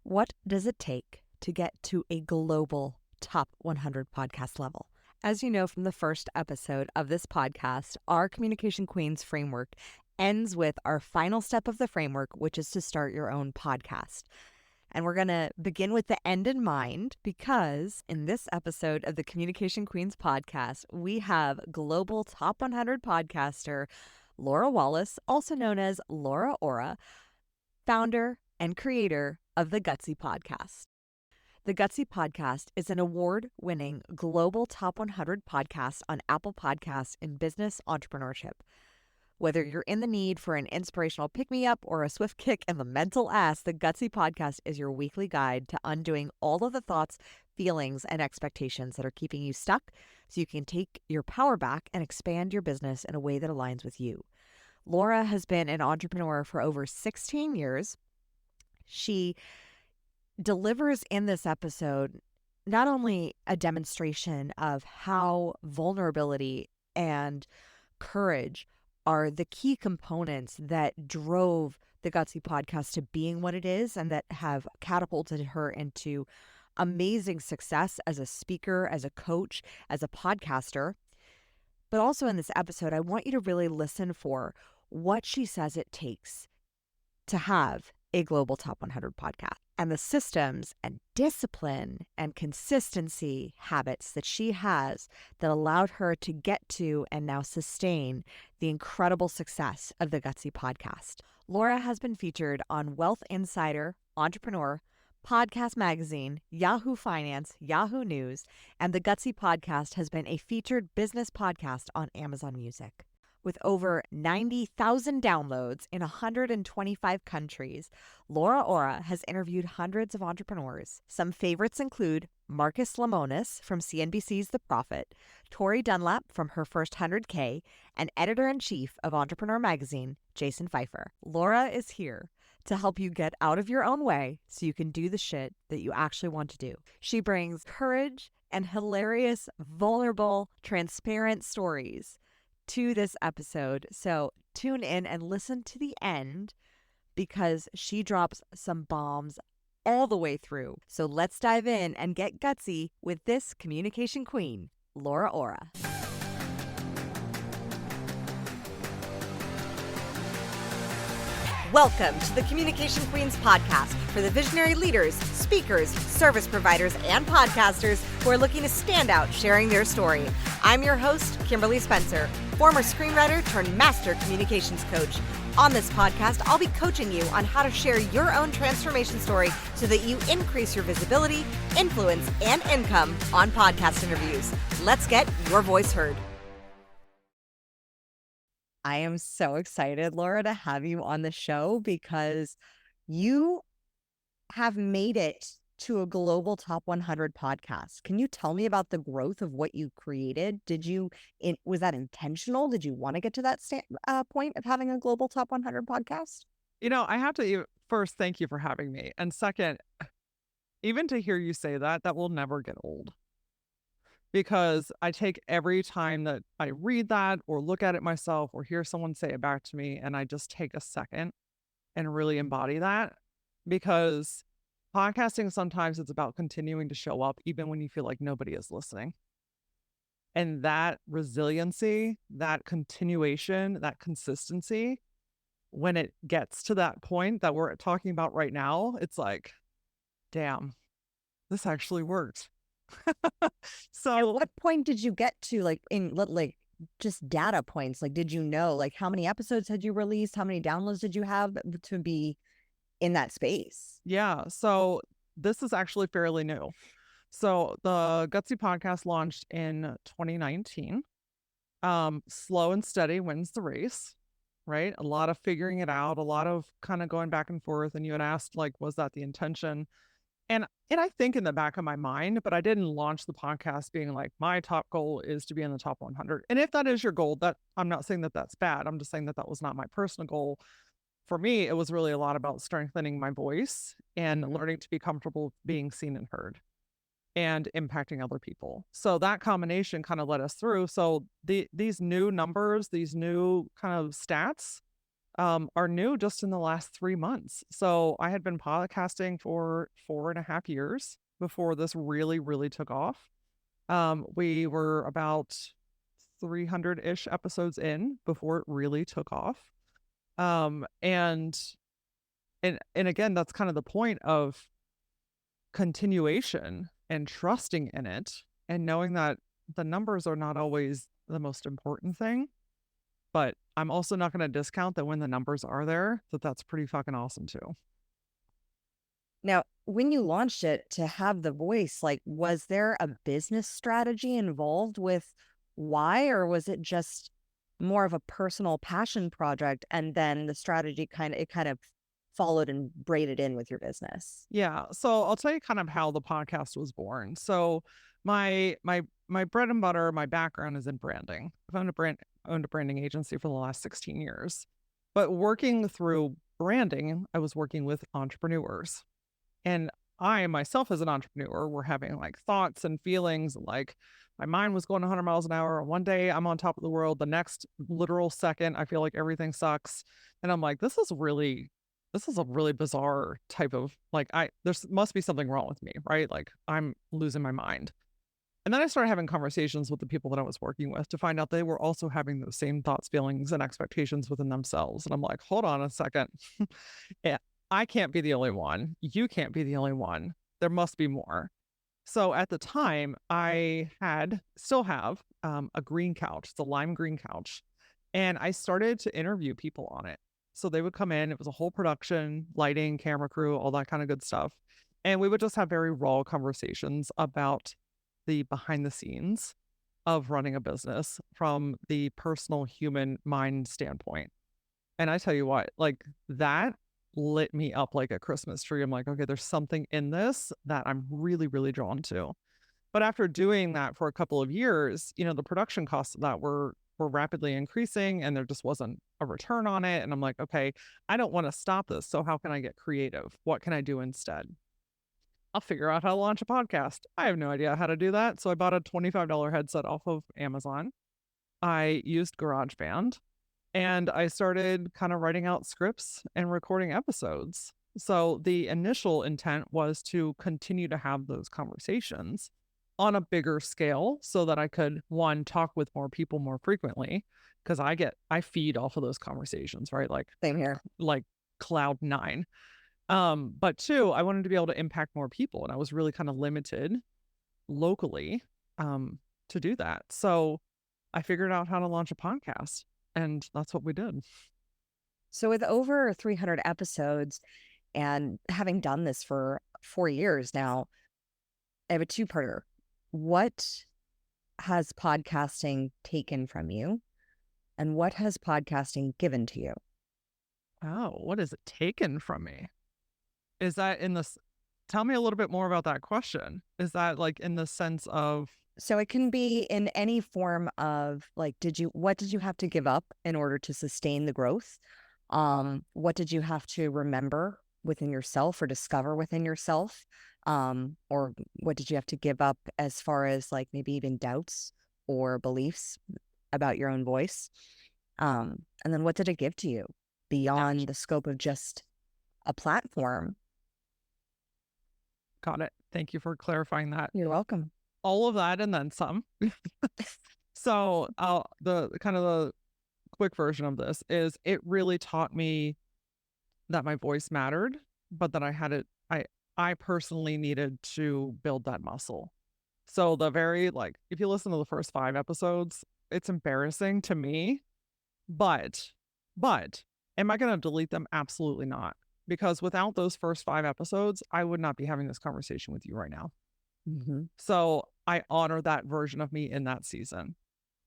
What does it take to get to a global top 100 podcast level? As you know from the first episode of this podcast, our Communication Queens framework ends with our final step of the framework, which is to start your own podcast. And we're going to begin with the end in mind because in this episode of the Communication Queens podcast, we have global top 100 podcaster Laura Wallace, also known as LauraAura, founder and creator of the Gutsy Podcast. The Gutsy Podcast is an award-winning global top 100 podcast on Apple Podcasts in business entrepreneurship. Whether you're in the need for an inspirational pick-me-up or a swift kick in the mental ass, the Gutsy Podcast is your weekly guide to undoing all of the thoughts, feelings, and expectations that are keeping you stuck so you can take your power back and expand your business in a way that aligns with you. Laura has been an entrepreneur for over 16 years. She delivers in this episode not only a demonstration of how vulnerability and courage are the key components that drove the Gutsy Podcast to being what it is and that have catapulted her into amazing success as a speaker, as a coach, as a podcaster. But also in this episode, I want you to really listen for what she says it takes to have a global top 100 podcast and the systems and discipline and consistency habits that she has that allowed her to get to and now sustain the incredible success of the Gutsy Podcast. Laura has been featured on Wealth Insider, Entrepreneur, Podcast Magazine, Yahoo Finance, Yahoo News, and the Gutsy Podcast has been a featured business podcast on Amazon Music. With over 90,000 downloads in 125 countries, LauraAura has interviewed hundreds of entrepreneurs. Some favorites include Marcus Lemonis from CNBC's The Profit, Tori Dunlap from Her First 100K, and editor-in-chief of Entrepreneur Magazine, Jason Pfeiffer. Laura is here to help you get out of your own way so you can do the shit that you actually want to do. She brings courage and hilarious, vulnerable, transparent stories to this episode. So tune in and listen to the end because she drops some bombs all the way through. So let's dive in and get gutsy with this communication queen, LauraAura. Welcome to the Communication Queens podcast for the visionary leaders, speakers, service providers, and podcasters who are looking to stand out sharing their story. I'm your host, Kimberly Spencer, former screenwriter turned master communications coach. On this podcast, I'll be coaching you on how to share your own transformation story so that you increase your visibility, influence, and income on podcast interviews. Let's get your voice heard. I am so excited, Laura, to have you on the show because you have made it to a global top 100 podcast. Can you tell me about the growth of what you created? Was that intentional? Did you want to get to that point of having a global top 100 podcast? I have to first thank you for having me. And second, even to hear you say that will never get old. Because I take every time that I read that or look at it myself or hear someone say it back to me, and I just take a second and really embody that. Because podcasting, sometimes it's about continuing to show up even when you feel like nobody is listening. And that resiliency, that continuation, that consistency, when it gets to that point that we're talking about right now, it's like, damn, this actually worked. So at what point did you get to just data points? Did you know, how many episodes had you released? How many downloads did you have to be in that space? Yeah. So this is actually fairly new. So the Gutsy Podcast launched in 2019. Slow and steady wins the race, right? A lot of figuring it out, a lot of kind of going back and forth. And you had asked, was that the intention? And I think in the back of my mind, but I didn't launch the podcast being like, my top goal is to be in the top 100. And if that is your goal, that I'm not saying that that's bad. I'm just saying that was not my personal goal. For me, it was really a lot about strengthening my voice and learning to be comfortable being seen and heard and impacting other people. So that combination kind of led us through. So these new numbers, these new kind of stats, are new just in the last 3 months. So I had been podcasting for 4.5 years before this really, really took off. We were about 300-ish episodes in before it really took off. And again, that's kind of the point of continuation and trusting in it and knowing that the numbers are not always the most important thing. But I'm also not going to discount that when the numbers are there, that's pretty fucking awesome too. Now, when you launched it to have the voice, like, was there a business strategy involved with why, or was it just more of a personal passion project and then the strategy kind of followed and braided in with your business? Yeah. So I'll tell you kind of how the podcast was born. So my bread and butter, my background is in branding. I've owned a branding agency for the last 16 years. But working through branding, I was working with entrepreneurs. And I myself as an entrepreneur were having like thoughts and feelings, like my mind was going 100 miles an hour. One day I'm on top of the world. The next literal second, I feel like everything sucks. And I'm like, this is a really bizarre type of like, there must be something wrong with me, right? Like I'm losing my mind. And then I started having conversations with the people that I was working with to find out they were also having those same thoughts, feelings, and expectations within themselves. And I'm like, hold on a second. Yeah, I can't be the only one. You can't be the only one. There must be more. So at the time, I still have a green couch. It's a lime green couch. And I started to interview people on it. So they would come in. It was a whole production, lighting, camera crew, all that kind of good stuff. And we would just have very raw conversations about the behind the scenes of running a business from the personal human mind standpoint. And I tell you what, like that lit me up like a Christmas tree. I'm like, okay, there's something in this that I'm really, really drawn to. But after doing that for a couple of years, the production costs of that were rapidly increasing and there just wasn't a return on it. And I'm like, okay, I don't want to stop this. So how can I get creative? What can I do instead? I'll figure out how to launch a podcast. I have no idea how to do that. So I bought a $25 headset off of Amazon. I used GarageBand and I started kind of writing out scripts and recording episodes. So the initial intent was to continue to have those conversations on a bigger scale so that I could, one, talk with more people more frequently because I feed off of those conversations, right? Like Same here. Like cloud nine. But two, I wanted to be able to impact more people. And I was really kind of limited locally to do that. So I figured out how to launch a podcast and that's what we did. So with over 300 episodes and having done this for 4 years now, I have a two-parter. What has podcasting taken from you? And what has podcasting given to you? Oh, what has it taken from me? Is that tell me a little bit more about that question. Is that like in the sense of? So it can be in any form of like, what did you have to give up in order to sustain the growth? What did you have to remember within yourself or discover within yourself? Or what did you have to give up as far as like maybe even doubts or beliefs about your own voice? And then what did it give to you beyond the scope of just a platform? Got it. Thank you for clarifying that. You're welcome. All of that and then some. So the quick version of this is it really taught me that my voice mattered, but that I personally needed to build that muscle. So if you listen to the first 5 episodes, it's embarrassing to me, but am I going to delete them? Absolutely not. Because without those first 5 episodes, I would not be having this conversation with you right now. Mm-hmm. So I honor that version of me in that season.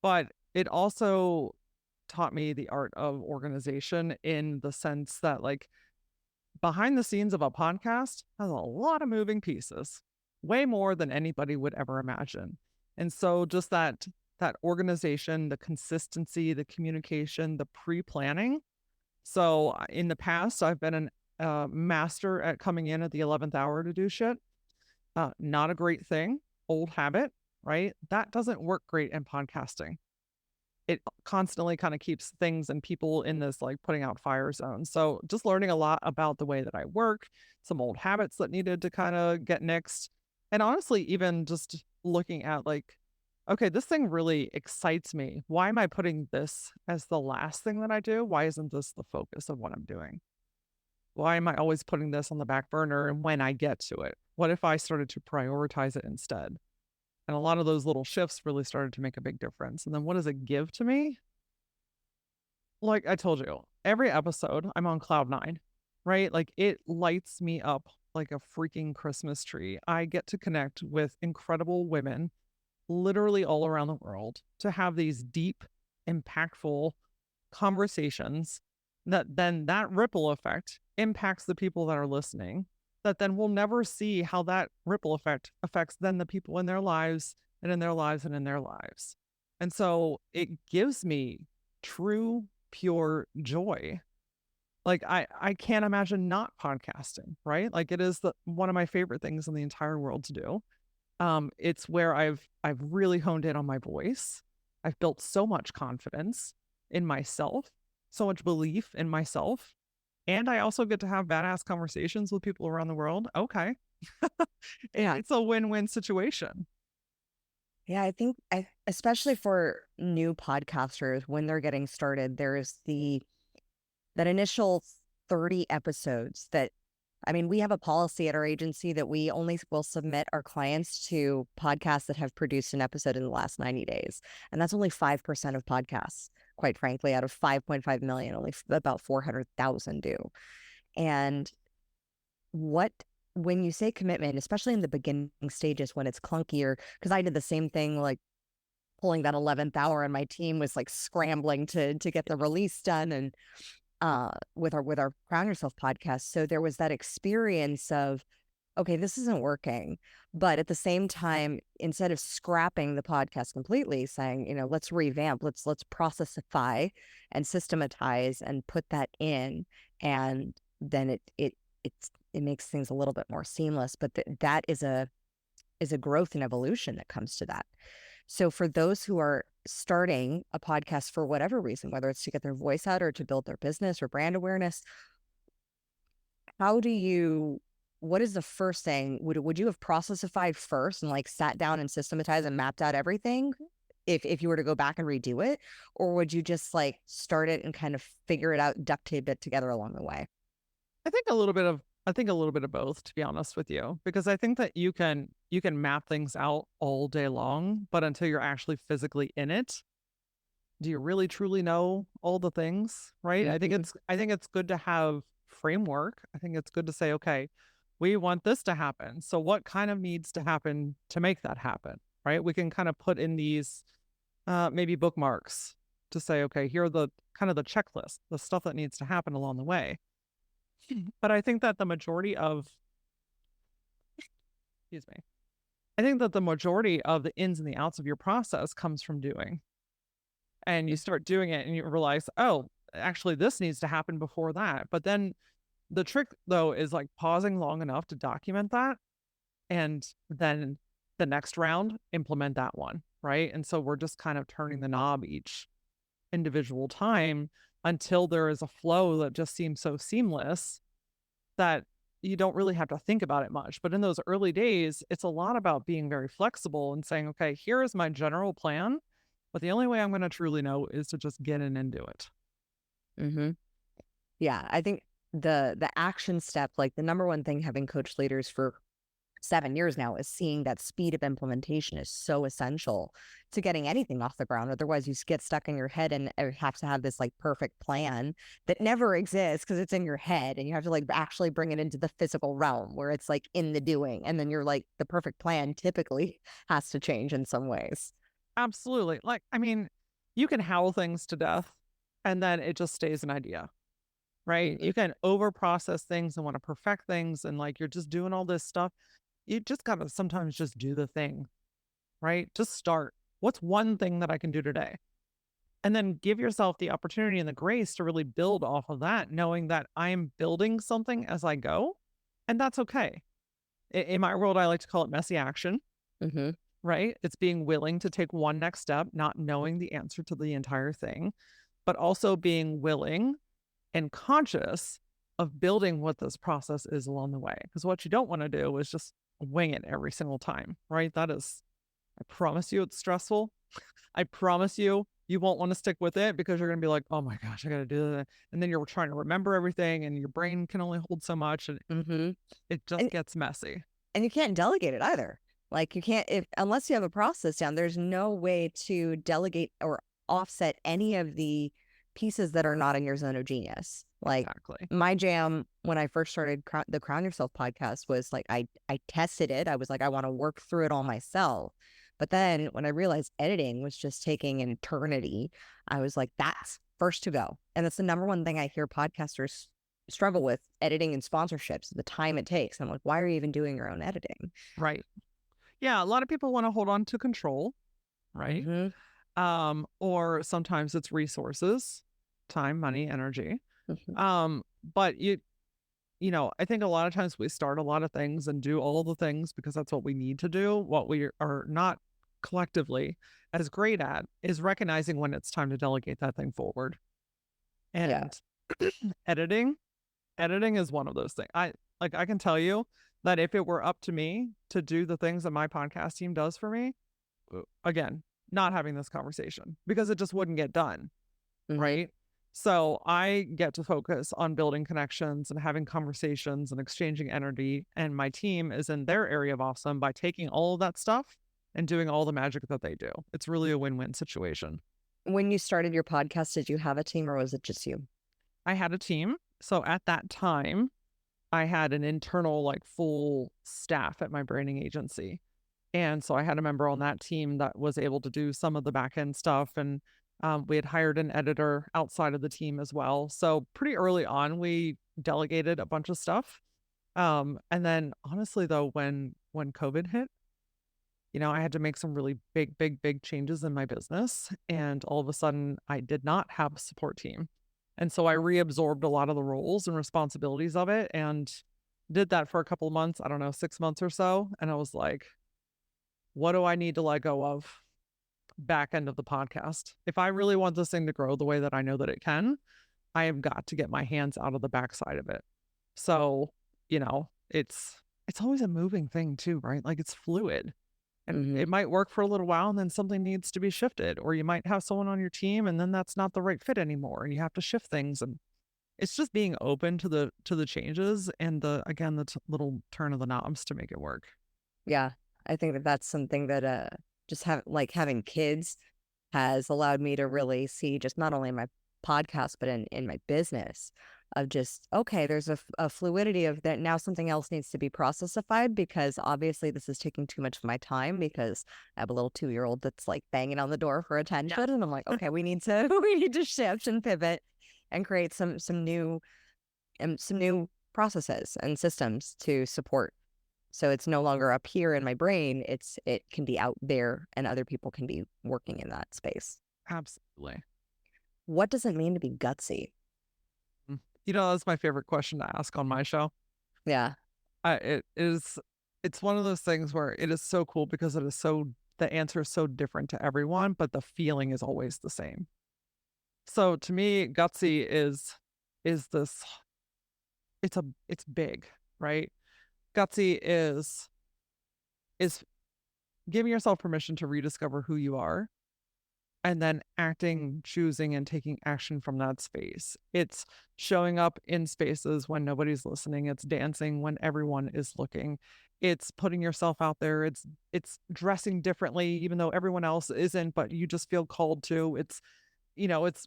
But it also taught me the art of organization in the sense that like behind the scenes of a podcast has a lot of moving pieces, way more than anybody would ever imagine. And so just that organization, the consistency, the communication, the pre-planning. So in the past, I've been a master at coming in at the 11th hour to do shit. Not a great thing. Old habit, right? That doesn't work great in podcasting. it constantly kind of keeps things and people in this like putting out fire zone. So just learning a lot about the way that I work, some old habits that needed to kind of get nixed. And honestly, even just looking at like, okay, this thing really excites me. Why am I putting this as the last thing that I do? Why isn't this the focus of what I'm doing? Why am I always putting this on the back burner? And when I get to it, what if I started to prioritize it instead? And a lot of those little shifts really started to make a big difference. And then what does it give to me? Like I told you, every episode I'm on cloud nine, right? Like it lights me up like a freaking Christmas tree. I get to connect with incredible women literally all around the world to have these deep, impactful conversations that then that ripple effect impacts the people that are listening, that then we'll never see how that ripple effect affects then the people in their lives and in their lives and in their lives. And so it gives me true, pure joy. Like I can't imagine not podcasting, right? Like it is one of my favorite things in the entire world to do. It's where I've really honed in on my voice. I've built so much confidence in myself, so much belief in myself. And I also get to have badass conversations with people around the world. Okay. Yeah. It's a win-win situation. Yeah, I think especially for new podcasters when they're getting started, there's that initial 30 episodes that, I mean, we have a policy at our agency that we only will submit our clients to podcasts that have produced an episode in the last 90 days. And that's only 5% of podcasts, quite frankly, out of 5.5 million, only about 400,000 do. And when you say commitment, especially in the beginning stages when it's clunkier, because I did the same thing, like pulling that 11th hour and my team was like scrambling to get the release done and with our Crown Yourself podcast. So there was that experience of, okay, this isn't working. But at the same time, instead of scrapping the podcast completely, saying, let's revamp, let's processify and systematize and put that in. And then it makes things a little bit more seamless. But that is a growth and evolution that comes to that. So for those who are starting a podcast for whatever reason, whether it's to get their voice out or to build their business or brand awareness, what is the first thing? Would you have processified first and like sat down and systematized and mapped out everything if you were to go back and redo it? Or would you just like start it and kind of figure it out, duct tape it together along the way? I think a little bit of both, to be honest with you, because I think that you can map things out all day long, but until you're actually physically in it, do you really truly know all the things, right? I think it's good to have framework. I think it's good to say, okay, we want this to happen. So what kind of needs to happen to make that happen, right? We can kind of put in these maybe bookmarks to say, okay, here are the kind of the checklist, the stuff that needs to happen along the way. But I think that the majority of the ins and the outs of your process comes from doing. And you start doing it and you realize, oh, actually this needs to happen before that. But then the trick though is like pausing long enough to document that and then the next round implement that one, right? And so we're just kind of turning the knob each individual time until there is a flow that just seems so seamless that you don't really have to think about it much. But in those early days, it's a lot about being very flexible and saying, okay, here is my general plan, but the only way I'm going to truly know is to just get in and do it. Mm-hmm. Yeah, I think the action step, like the number one thing having coached leaders for 7 years now, is seeing that speed of implementation is so essential to getting anything off the ground. Otherwise you get stuck in your head and have to have this like perfect plan that never exists because it's in your head, and you have to like actually bring it into the physical realm where it's like in the doing. And then you're like, the perfect plan typically has to change in some ways. Absolutely. Like, I mean, you can howl things to death and then it just stays an idea, right? You can over process things and want to perfect things. And like, you're just doing all this stuff. You just got to sometimes just do the thing, right? Just start. What's one thing that I can do today? And then give yourself the opportunity and the grace to really build off of that, knowing that I'm building something as I go. And that's okay. In my world, I like to call it messy action. Mm-hmm. right? It's being willing to take one next step, not knowing the answer to the entire thing, but also being willing and conscious of building what this process is along the way. Because what you don't want to do is just wing it every single time, right? That is, I promise you, it's stressful. I promise you, you won't want to stick with it because you're going to be like, oh my gosh, I got to do that. And then you're trying to remember everything and your brain can only hold so much. And it just gets messy. And you can't delegate it either. Like you can't, unless you have a process down, there's no way to delegate or offset any of the pieces that are not in your zone of genius. Like Exactly. my jam when I first started the Crown Yourself podcast was like, I tested it. I was like, I want to work through it all myself. But then when I realized editing was just taking an eternity, I was like, that's first to go. And that's the number one thing I hear podcasters struggle with, editing and sponsorships, the time it takes. I'm like, why are you even doing your own editing? Right. Yeah. A lot of people want to hold on to control, right? Or sometimes it's resources, time, money, energy. But I think a lot of times we start a lot of things and do all the things because that's what we need to do. What we are not collectively as great at is recognizing when it's time to delegate that thing forward. And editing is one of those things. I can tell you that if it were up to me to do the things that my podcast team does for me, again, not having this conversation because it just wouldn't get done. Right. So I get to focus on building connections and having conversations and exchanging energy. And my team is in their area of awesome by taking all of that stuff and doing all the magic that they do. It's really a win-win situation. When you started your podcast, did you have a team or was it just you? I had a team. So at that time, I had an internal, like full staff at my branding agency. And so I had a member on that team that was able to do some of the back end stuff. And we had hired an editor outside of the team as well. So pretty early on, we delegated a bunch of stuff. And then honestly, though, when COVID hit, I had to make some really big changes in my business. And all of a sudden, I did not have a support team. And so I reabsorbed a lot of the roles and responsibilities of it and did that for a couple of months, I don't know, 6 months or so. And I was like, what do I need to let go of back end of the podcast? If I really want this thing to grow the way that I know that it can, I have got to get my hands out of the backside of it. So, it's always a moving thing too, right? Like it's fluid. And it might work for a little while and then something needs to be shifted, or you might have someone on your team and then that's not the right fit anymore and you have to shift things. And it's just being open to the changes and the little turn of the knobs to make it work. Yeah. I think that that's something that just having kids has allowed me to really see, just not only in my podcast, but in my business, of just, okay, there's a fluidity of that. Now something else needs to be processified because obviously this is taking too much of my time because I have a little 2-year-old that's like banging on the door for attention. And I'm like, okay, we need to shift and pivot and create some new processes and systems to support. So it's no longer up here in my brain. It can be out there and other people can be working in that space. Absolutely. What does it mean to be gutsy? That's my favorite question to ask on my show. Yeah. It's one of those things where it is so cool because the answer is so different to everyone, but the feeling is always the same. So to me, gutsy is this, it's big, right? Gutsy is giving yourself permission to rediscover who you are and then acting, choosing, and taking action from that space. It's showing up in spaces when nobody's listening. It's dancing when everyone is looking. It's putting yourself out there. It's dressing differently, even though everyone else isn't, but you just feel called to. It's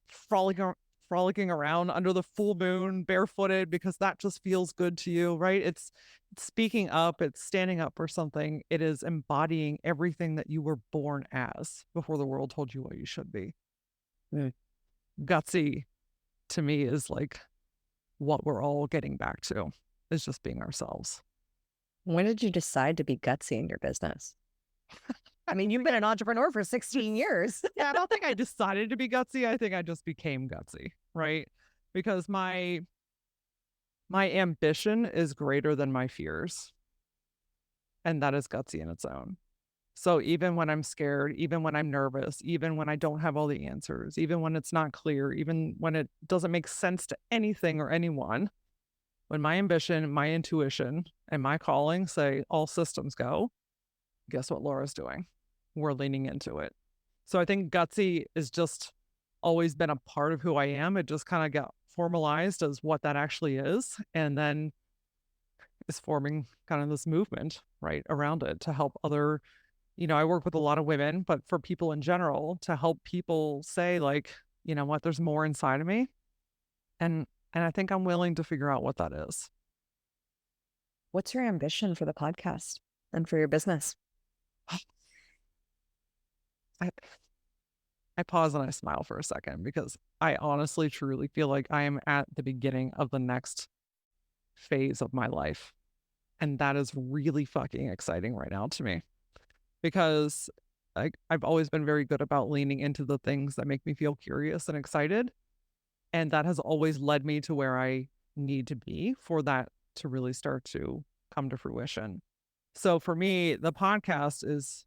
frolicking around under the full moon barefooted because that just feels good to you, right? It's speaking up, it's standing up for something. It is embodying everything that you were born as before the world told you what you should be. Gutsy to me is like what we're all getting back to, is just being ourselves. When did you decide to be gutsy in your business? I mean, you've been an entrepreneur for 16 years. Yeah, I don't think I decided to be gutsy. I think I just became gutsy, right? Because my ambition is greater than my fears. And that is gutsy in its own. So even when I'm scared, even when I'm nervous, even when I don't have all the answers, even when it's not clear, even when it doesn't make sense to anything or anyone, when my ambition, my intuition, and my calling say all systems go, guess what Laura's doing? We're leaning into it. So I think Gutsy is just always been a part of who I am. It just kind of got formalized as what that actually is. And then is forming kind of this movement right around it to help other, I work with a lot of women, but for people in general, to help people say like, you know what, there's more inside of me. And I think I'm willing to figure out what that is. What's your ambition for the podcast and for your business? I, I pause and I smile for a second because I honestly, truly feel like I am at the beginning of the next phase of my life. And that is really fucking exciting right now to me because I've always been very good about leaning into the things that make me feel curious and excited. And that has always led me to where I need to be for that to really start to come to fruition. So for me, the podcast is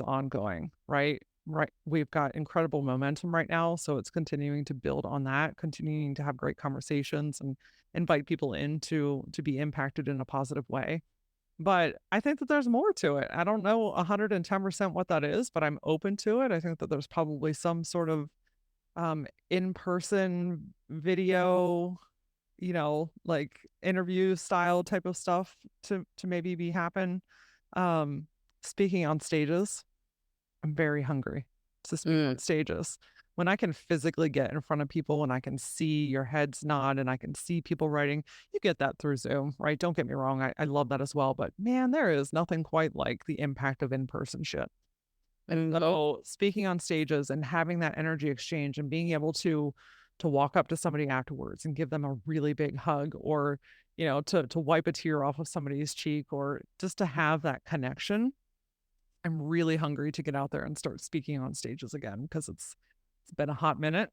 ongoing, right? Right. We've got incredible momentum right now. So it's continuing to build on that, continuing to have great conversations and invite people in to be impacted in a positive way. But I think that there's more to it. I don't know 110% what that is, but I'm open to it. I think that there's probably some sort of in-person video, like interview style type of stuff to maybe be happen. Speaking on stages, I'm very hungry to speak on stages. When I can physically get in front of people and I can see your heads nod and I can see people writing, you get that through Zoom, right? Don't get me wrong. I love that as well. But man, there is nothing quite like the impact of in-person shit. And so speaking on stages and having that energy exchange and being able to walk up to somebody afterwards and give them a really big hug or, to wipe a tear off of somebody's cheek or just to have that connection. I'm really hungry to get out there and start speaking on stages again because it's been a hot minute.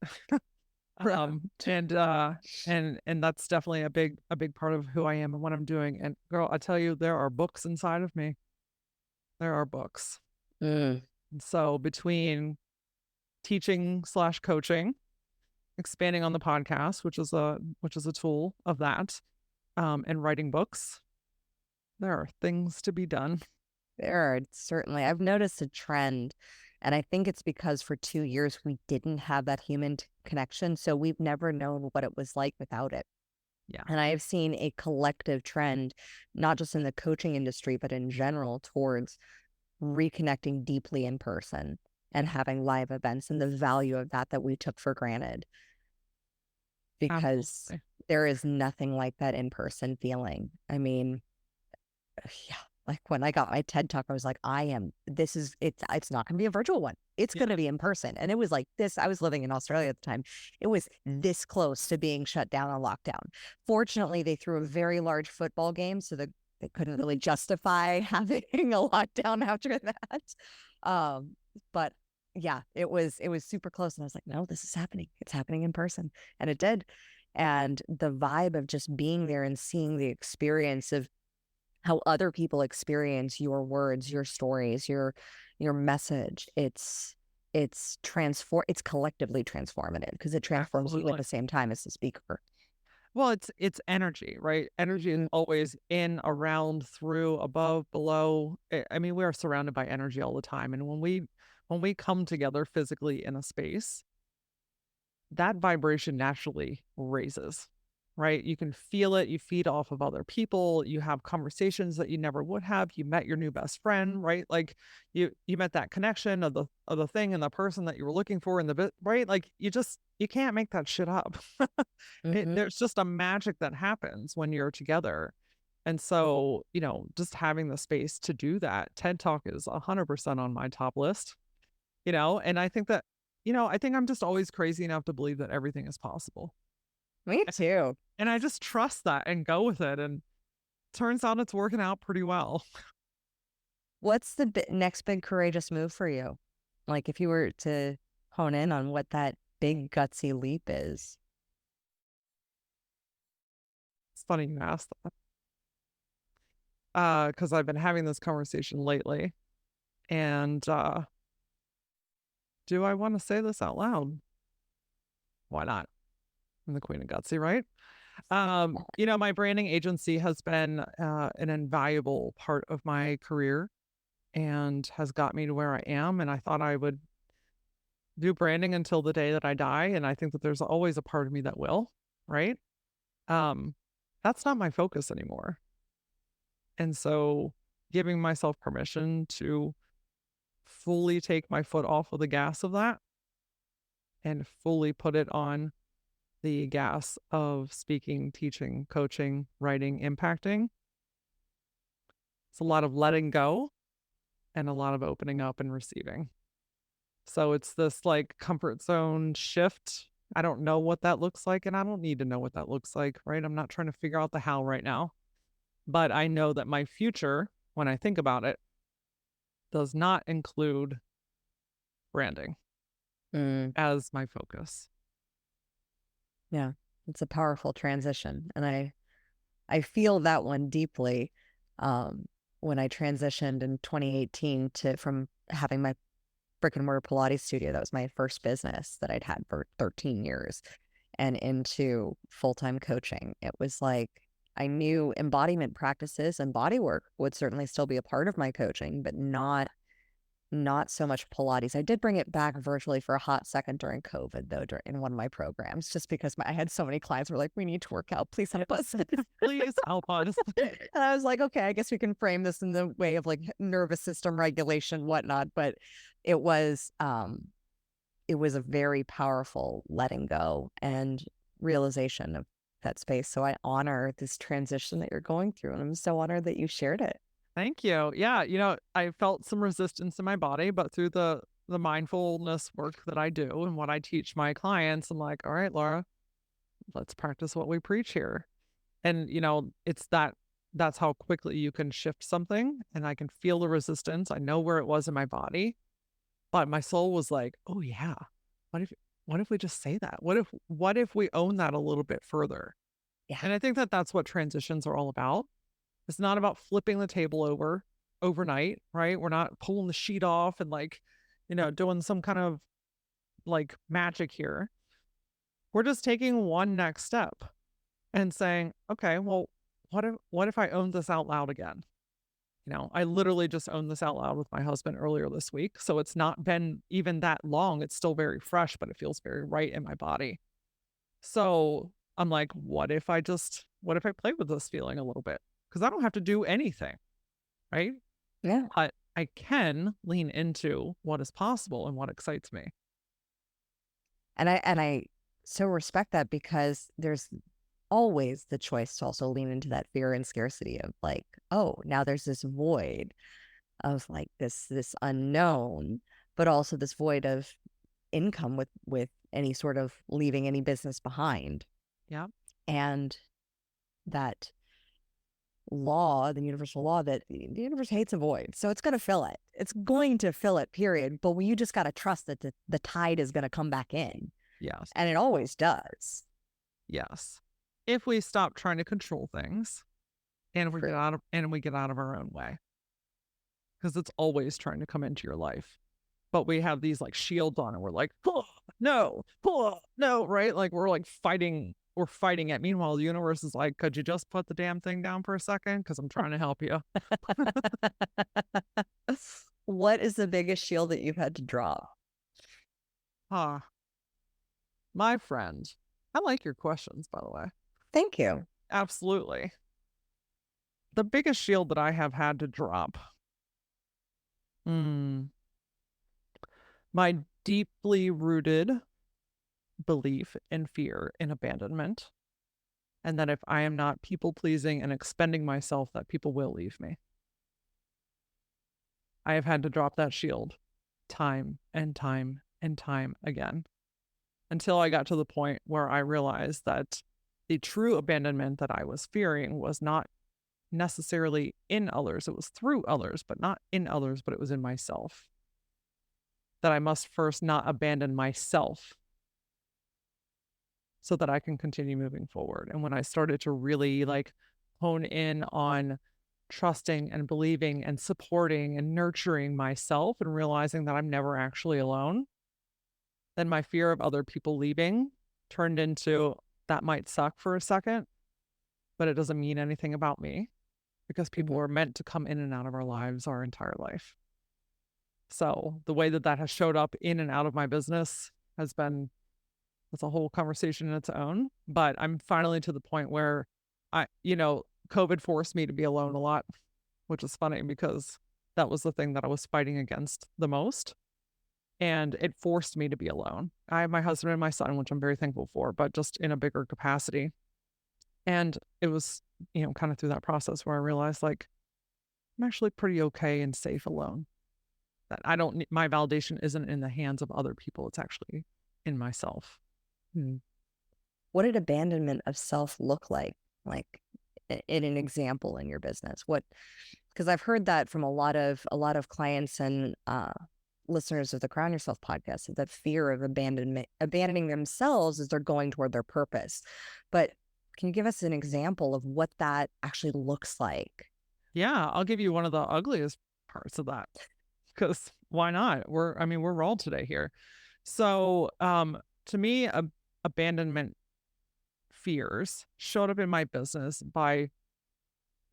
And that's definitely a big part of who I am and what I'm doing. And girl, I tell you, there are books inside of me. There are books. So between teaching/coaching, expanding on the podcast, which is a tool of that, and writing books, there are things to be done. There are certainly. I've noticed a trend, and I think it's because for 2 years we didn't have that human connection, so we've never known what it was like without it. Yeah. And I have seen a collective trend, not just in the coaching industry, but in general, towards reconnecting deeply in person and having live events and the value of that we took for granted. Because there is nothing like that in-person feeling. I mean, yeah, like when I got my TED Talk, I was like, it's not going to be a virtual one. It's going to be in person. And it was like this. I was living in Australia at the time. It was this close to being shut down on lockdown. Fortunately, they threw a very large football game, so they couldn't really justify having a lockdown after that. But yeah, it was super close. And I was like, no, this is happening. It's happening in person. And it did. And the vibe of just being there and seeing the experience of how other people experience your words, your stories, your message, it's collectively transformative because it transforms you at the same time as the speaker. Well, it's energy, right? Energy is always in, around, through, above, below. I mean, we are surrounded by energy all the time. And when we come together physically in a space, that vibration naturally raises, right? You can feel it. You feed off of other people. You have conversations that you never would have. You met your new best friend, right? Like you met that connection of the thing and the person that you were looking for in the bit, right? Like you can't make that shit up. There's just a magic that happens when you're together. And so, just having the space to do that, TED Talk is 100% on my top list, and I think that, I think I'm just always crazy enough to believe that everything is possible. Me too. And I just trust that and go with it. And turns out it's working out pretty well. What's the next big courageous move for you? Like if you were to hone in on what that big gutsy leap is. It's funny you asked that. Because I've been having this conversation lately. And do I want to say this out loud? Why not? I'm the queen of gutsy, right? My branding agency has been an invaluable part of my career and has got me to where I am. And I thought I would do branding until the day that I die. And I think that there's always a part of me that will, right? That's not my focus anymore. And so giving myself permission to fully take my foot off of the gas of that and fully put it on the gas of speaking, teaching, coaching, writing, impacting. It's a lot of letting go and a lot of opening up and receiving. So it's this like comfort zone shift. I don't know what that looks like, and I don't need to know what that looks like, right? I'm not trying to figure out the how right now. But I know that my future, when I think about it, does not include branding as my focus. Yeah, it's a powerful transition. And I feel that one deeply when I transitioned in 2018 from having my brick and mortar Pilates studio. That was my first business that I'd had for 13 years, and into full-time coaching. It was like I knew embodiment practices and body work would certainly still be a part of my coaching, but not so much Pilates. I did bring it back virtually for a hot second during COVID, though, in one of my programs, just because I had so many clients who were like, we need to work out. Please help us. Please help us. And I was like, okay, I guess we can frame this in the way of like nervous system regulation, whatnot. But it was a very powerful letting go and realization of that space. So I honor this transition that you're going through, and I'm so honored that you shared it. Thank you. Yeah, I felt some resistance in my body, but through the mindfulness work that I do and what I teach my clients, I'm like, all right, Laura, let's practice what we preach here. And, it's that's how quickly you can shift something. And I can feel the resistance. I know where it was in my body, but my soul was like, oh yeah, what if we just say that? What if we own that a little bit further? Yeah. And I think that that's what transitions are all about. It's not about flipping the table over overnight, right? We're not pulling the sheet off and doing some kind of like magic here. We're just taking one next step and saying, okay, well, what if I own this out loud again? I literally just owned this out loud with my husband earlier this week. So it's not been even that long. It's still very fresh, but it feels very right in my body. So I'm like, what if I play with this feeling a little bit? Because I don't have to do anything, right? Yeah. But I can lean into what is possible and what excites me. And I so respect that, because there's always the choice to also lean into that fear and scarcity of like, oh, now there's this void of like this unknown, but also this void of income with any sort of leaving any business behind. Yeah. And that law, the universal law, that the universe hates a void. So it's going to fill it. It's going to fill it, period. But you just got to trust that the tide is going to come back in. Yes. And it always does. Yes. If we stop trying to control things and we get out of our own way. Because it's always trying to come into your life. But we have these like shields on and we're like, no, right? Like we're like fighting it. Meanwhile, the universe is like, could you just put the damn thing down for a second? Because I'm trying to help you. What is the biggest shield that you've had to drop? My friend, I like your questions, by the way. Thank you. Absolutely. The biggest shield that I have had to drop. My deeply rooted belief and fear in abandonment. And that if I am not people-pleasing and expending myself, that people will leave me. I have had to drop that shield time and time and time again, until I got to the point where I realized that the true abandonment that I was fearing was not necessarily in others. It was through others, but not in others, but it was in myself. That I must first not abandon myself so that I can continue moving forward. And when I started to really like hone in on trusting and believing and supporting and nurturing myself and realizing that I'm never actually alone, then my fear of other people leaving turned into that might suck for a second, but it doesn't mean anything about me because people are meant to come in and out of our lives our entire life. So the way that has showed up in and out of my business has been, it's a whole conversation in its own, but I'm finally to the point where COVID forced me to be alone a lot, which is funny because that was the thing that I was fighting against the most. And it forced me to be alone. I have my husband and my son, which I'm very thankful for, but just in a bigger capacity. And it was, kind of through that process where I realized like, I'm actually pretty okay and safe alone. That my validation isn't in the hands of other people. It's actually in myself. What did abandonment of self look like in an example in your business? Because I've heard that from a lot of clients and listeners of the Crown Yourself podcast, that fear of abandoning themselves as they're going toward their purpose. But can you give us an example of what that actually looks like? Yeah, I'll give you one of the ugliest parts of that, because why not? We're raw today here. So to me, abandonment fears showed up in my business by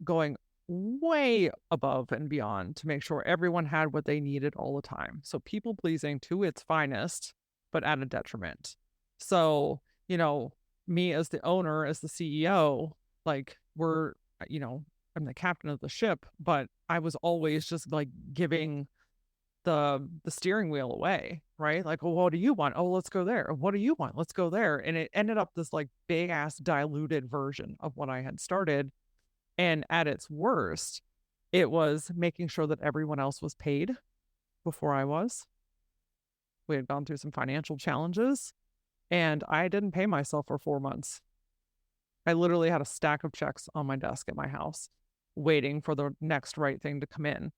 going way above and beyond to make sure everyone had what they needed all the time. So people pleasing to its finest, but at a detriment. So, me as the owner, as the CEO, like I'm the captain of the ship, but I was always just like giving the steering wheel away, right? Like, well, what do you want? Oh, let's go there. What do you want? Let's go there. And it ended up this like big ass diluted version of what I had started. And at its worst, it was making sure that everyone else was paid before I was. We had gone through some financial challenges and I didn't pay myself for 4 months. I literally had a stack of checks on my desk at my house waiting for the next right thing to come in,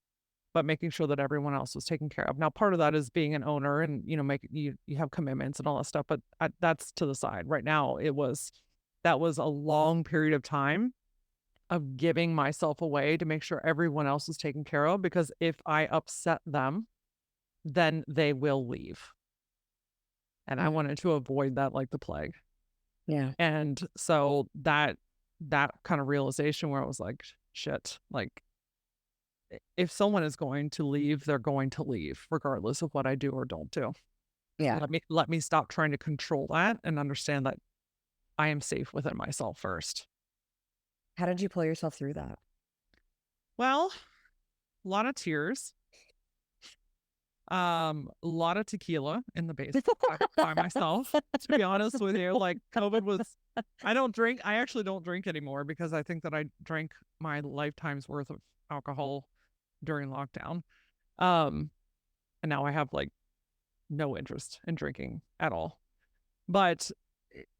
but making sure that everyone else was taken care of. Now, part of that is being an owner and, you have commitments and all that stuff, but that's to the side. Right now, that was a long period of time of giving myself away to make sure everyone else is taken care of, because if I upset them, then they will leave. And I wanted to avoid that like the plague. Yeah. And so that kind of realization where I was like, shit, like if someone is going to leave, they're going to leave regardless of what I do or don't do. Yeah. Let me stop trying to control that and understand that I am safe within myself first. How did you pull yourself through that? Well, a lot of tears. A lot of tequila in the basement by myself, to be honest with you. Like COVID was, I actually don't drink anymore because I think that I drank my lifetime's worth of alcohol during lockdown. And now I have like no interest in drinking at all. But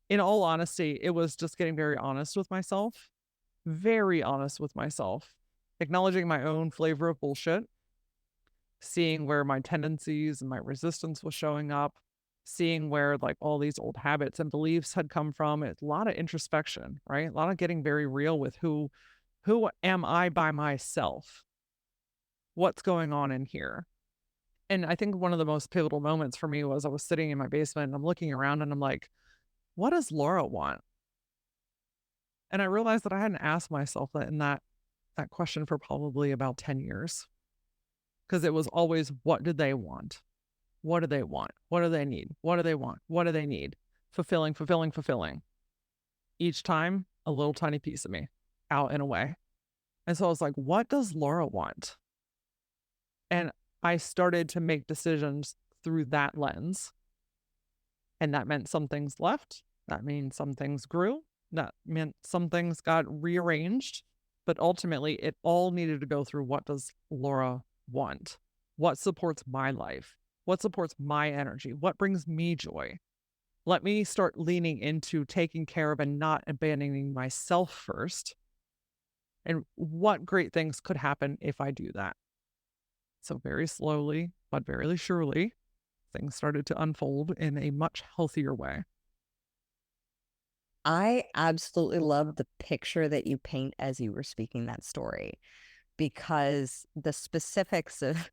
in all honesty, it was just getting very honest with myself, acknowledging my own flavor of bullshit, seeing where my tendencies and my resistance was showing up, seeing where like all these old habits and beliefs had come from. It's a lot of introspection, right? A lot of getting very real with who am I by myself? What's going on in here? And I think one of the most pivotal moments for me was I was sitting in my basement and I'm looking around and I'm like, what does Laura want? And I realized that I hadn't asked myself that question for probably about 10 years. Because it was always, what did they want? What do they want? What do they need? What do they want? What do they need? Fulfilling. Each time, a little tiny piece of me out and away. And so I was like, what does Laura want? And I started to make decisions through that lens. And that meant some things left. That means some things grew. That meant some things got rearranged. But ultimately, it all needed to go through, what does Laura want? What supports my life? What supports my energy? What brings me joy? Let me start leaning into taking care of and not abandoning myself first. And what great things could happen if I do that? So very slowly, but very surely, things started to unfold in a much healthier way. I absolutely love the picture that you paint as you were speaking that story. because the specifics of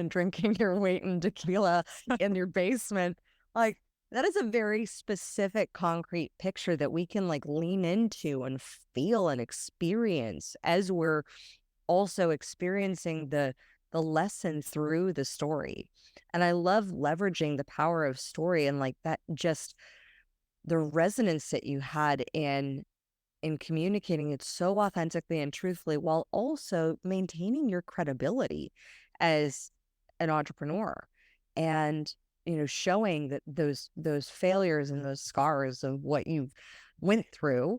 drinking your weight in tequila in your basement, like, that is a very specific, concrete picture that we can like lean into and feel and experience as we're also experiencing the lesson through the story. And I love leveraging the power of story and like that, just the resonance that you had in communicating it so authentically and truthfully, while also maintaining your credibility as an entrepreneur, and showing that those failures and those scars of what you've went through,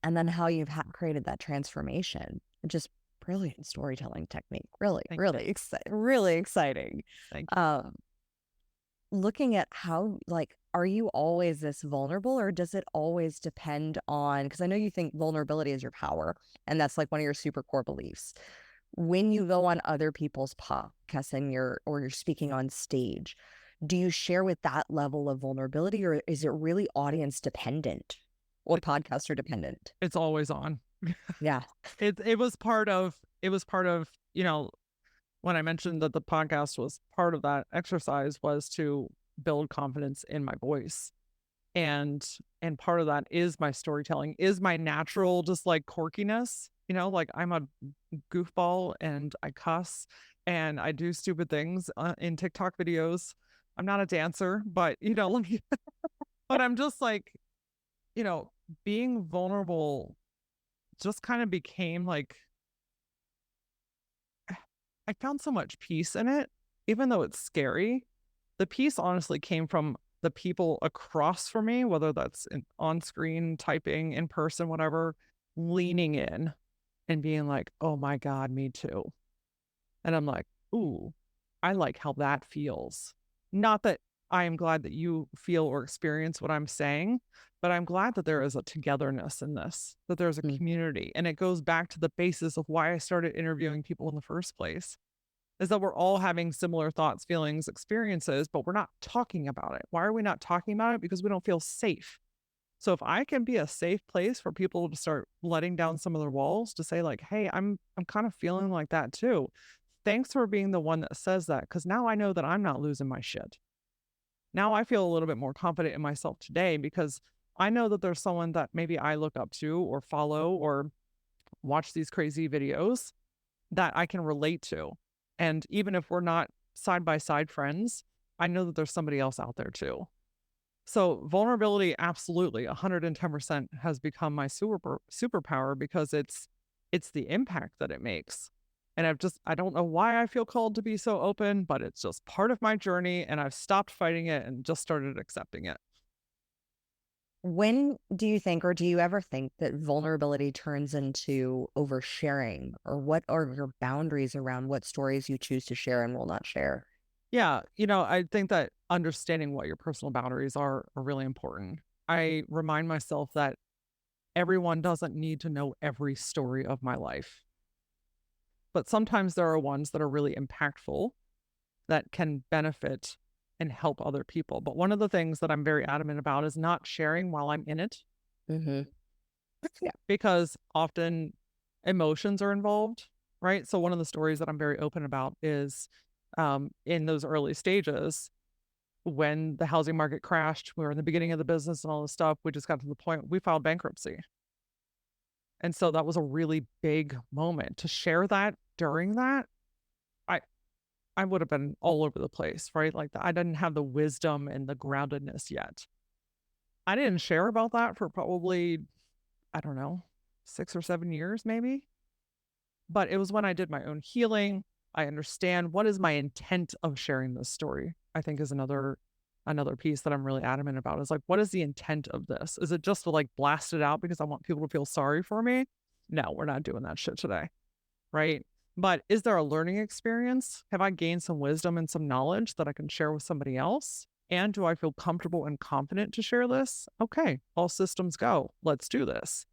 and then how you've created that transformation. Just brilliant storytelling technique. Really, Thank really, really exciting. Thank you. Looking at how, like, are you always this vulnerable, or does it always depend on, because I know you think vulnerability is your power, and that's like one of your super core beliefs. When you go on other people's podcasts and you're speaking on stage, do you share with that level of vulnerability, or is it really audience dependent or podcaster dependent? It's always on. Yeah. It was part of, when I mentioned that the podcast was part of that exercise, was to build confidence in my voice. And part of that is my storytelling, is my natural, just like quirkiness, like I'm a goofball and I cuss and I do stupid things in TikTok videos. I'm not a dancer, but but I'm just like, being vulnerable just kind of became like, I found so much peace in it, even though it's scary. The peace honestly came from the people across from me, whether that's on screen, typing, in person, whatever, leaning in and being like, oh my God, me too. And I'm like, ooh, I like how that feels. Not that I am glad that you feel or experience what I'm saying, but I'm glad that there is a togetherness in this, that there's a community. And it goes back to the basis of why I started interviewing people in the first place, is that we're all having similar thoughts, feelings, experiences, but we're not talking about it. Why are we not talking about it? Because we don't feel safe. So if I can be a safe place for people to start letting down some of their walls, to say like, hey, I'm kind of feeling like that too. Thanks for being the one that says that, because now I know that I'm not losing my shit. Now I feel a little bit more confident in myself today, because I know that there's someone that maybe I look up to or follow or watch these crazy videos that I can relate to. And even if we're not side by side friends, I know that there's somebody else out there too. So vulnerability, absolutely, 110% has become my superpower, because it's the impact that it makes. And I don't know why I feel called to be so open, but it's just part of my journey, and I've stopped fighting it and just started accepting it. When do you think, or do you ever think, that vulnerability turns into oversharing? Or what are your boundaries around what stories you choose to share and will not share? Yeah, I think that understanding what your personal boundaries are really important. I remind myself that everyone doesn't need to know every story of my life, but sometimes there are ones that are really impactful that can benefit and help other people. But one of the things that I'm very adamant about is not sharing while I'm in it. Mm-hmm. Yeah. Because often emotions are involved, right? So one of the stories that I'm very open about is in those early stages, when the housing market crashed, we were in the beginning of the business and all this stuff. We just got to the point we filed bankruptcy. And so that was a really big moment. To share that during that, I would have been all over the place, right? Like I didn't have the wisdom and the groundedness yet. I didn't share about that for probably, I don't know, 6 or 7 years maybe. But it was when I did my own healing. I understand what is my intent of sharing this story, I think, is another piece that I'm really adamant about, is like, what is the intent of this? Is it just to like blast it out because I want people to feel sorry for me? No, we're not doing that shit today. Right. But is there a learning experience? Have I gained some wisdom and some knowledge that I can share with somebody else? And do I feel comfortable and confident to share this? Okay, all systems go. Let's do this.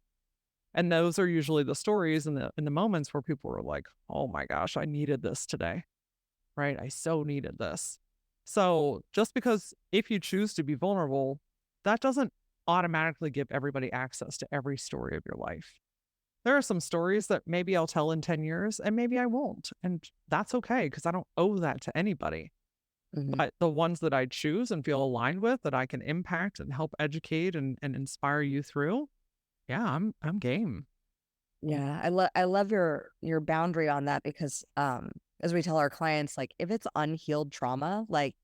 And those are usually the stories and the moments where people are like, oh my gosh, I needed this today. Right? I so needed this. So just because if you choose to be vulnerable, that doesn't automatically give everybody access to every story of your life. There are some stories that maybe I'll tell in 10 years and maybe I won't. And that's okay because I don't owe that to anybody. Mm-hmm. But the ones that I choose and feel aligned with, that I can impact and help educate and inspire you through, yeah, I'm game. Yeah, I love your boundary on that, because as we tell our clients, like, if it's unhealed trauma, like,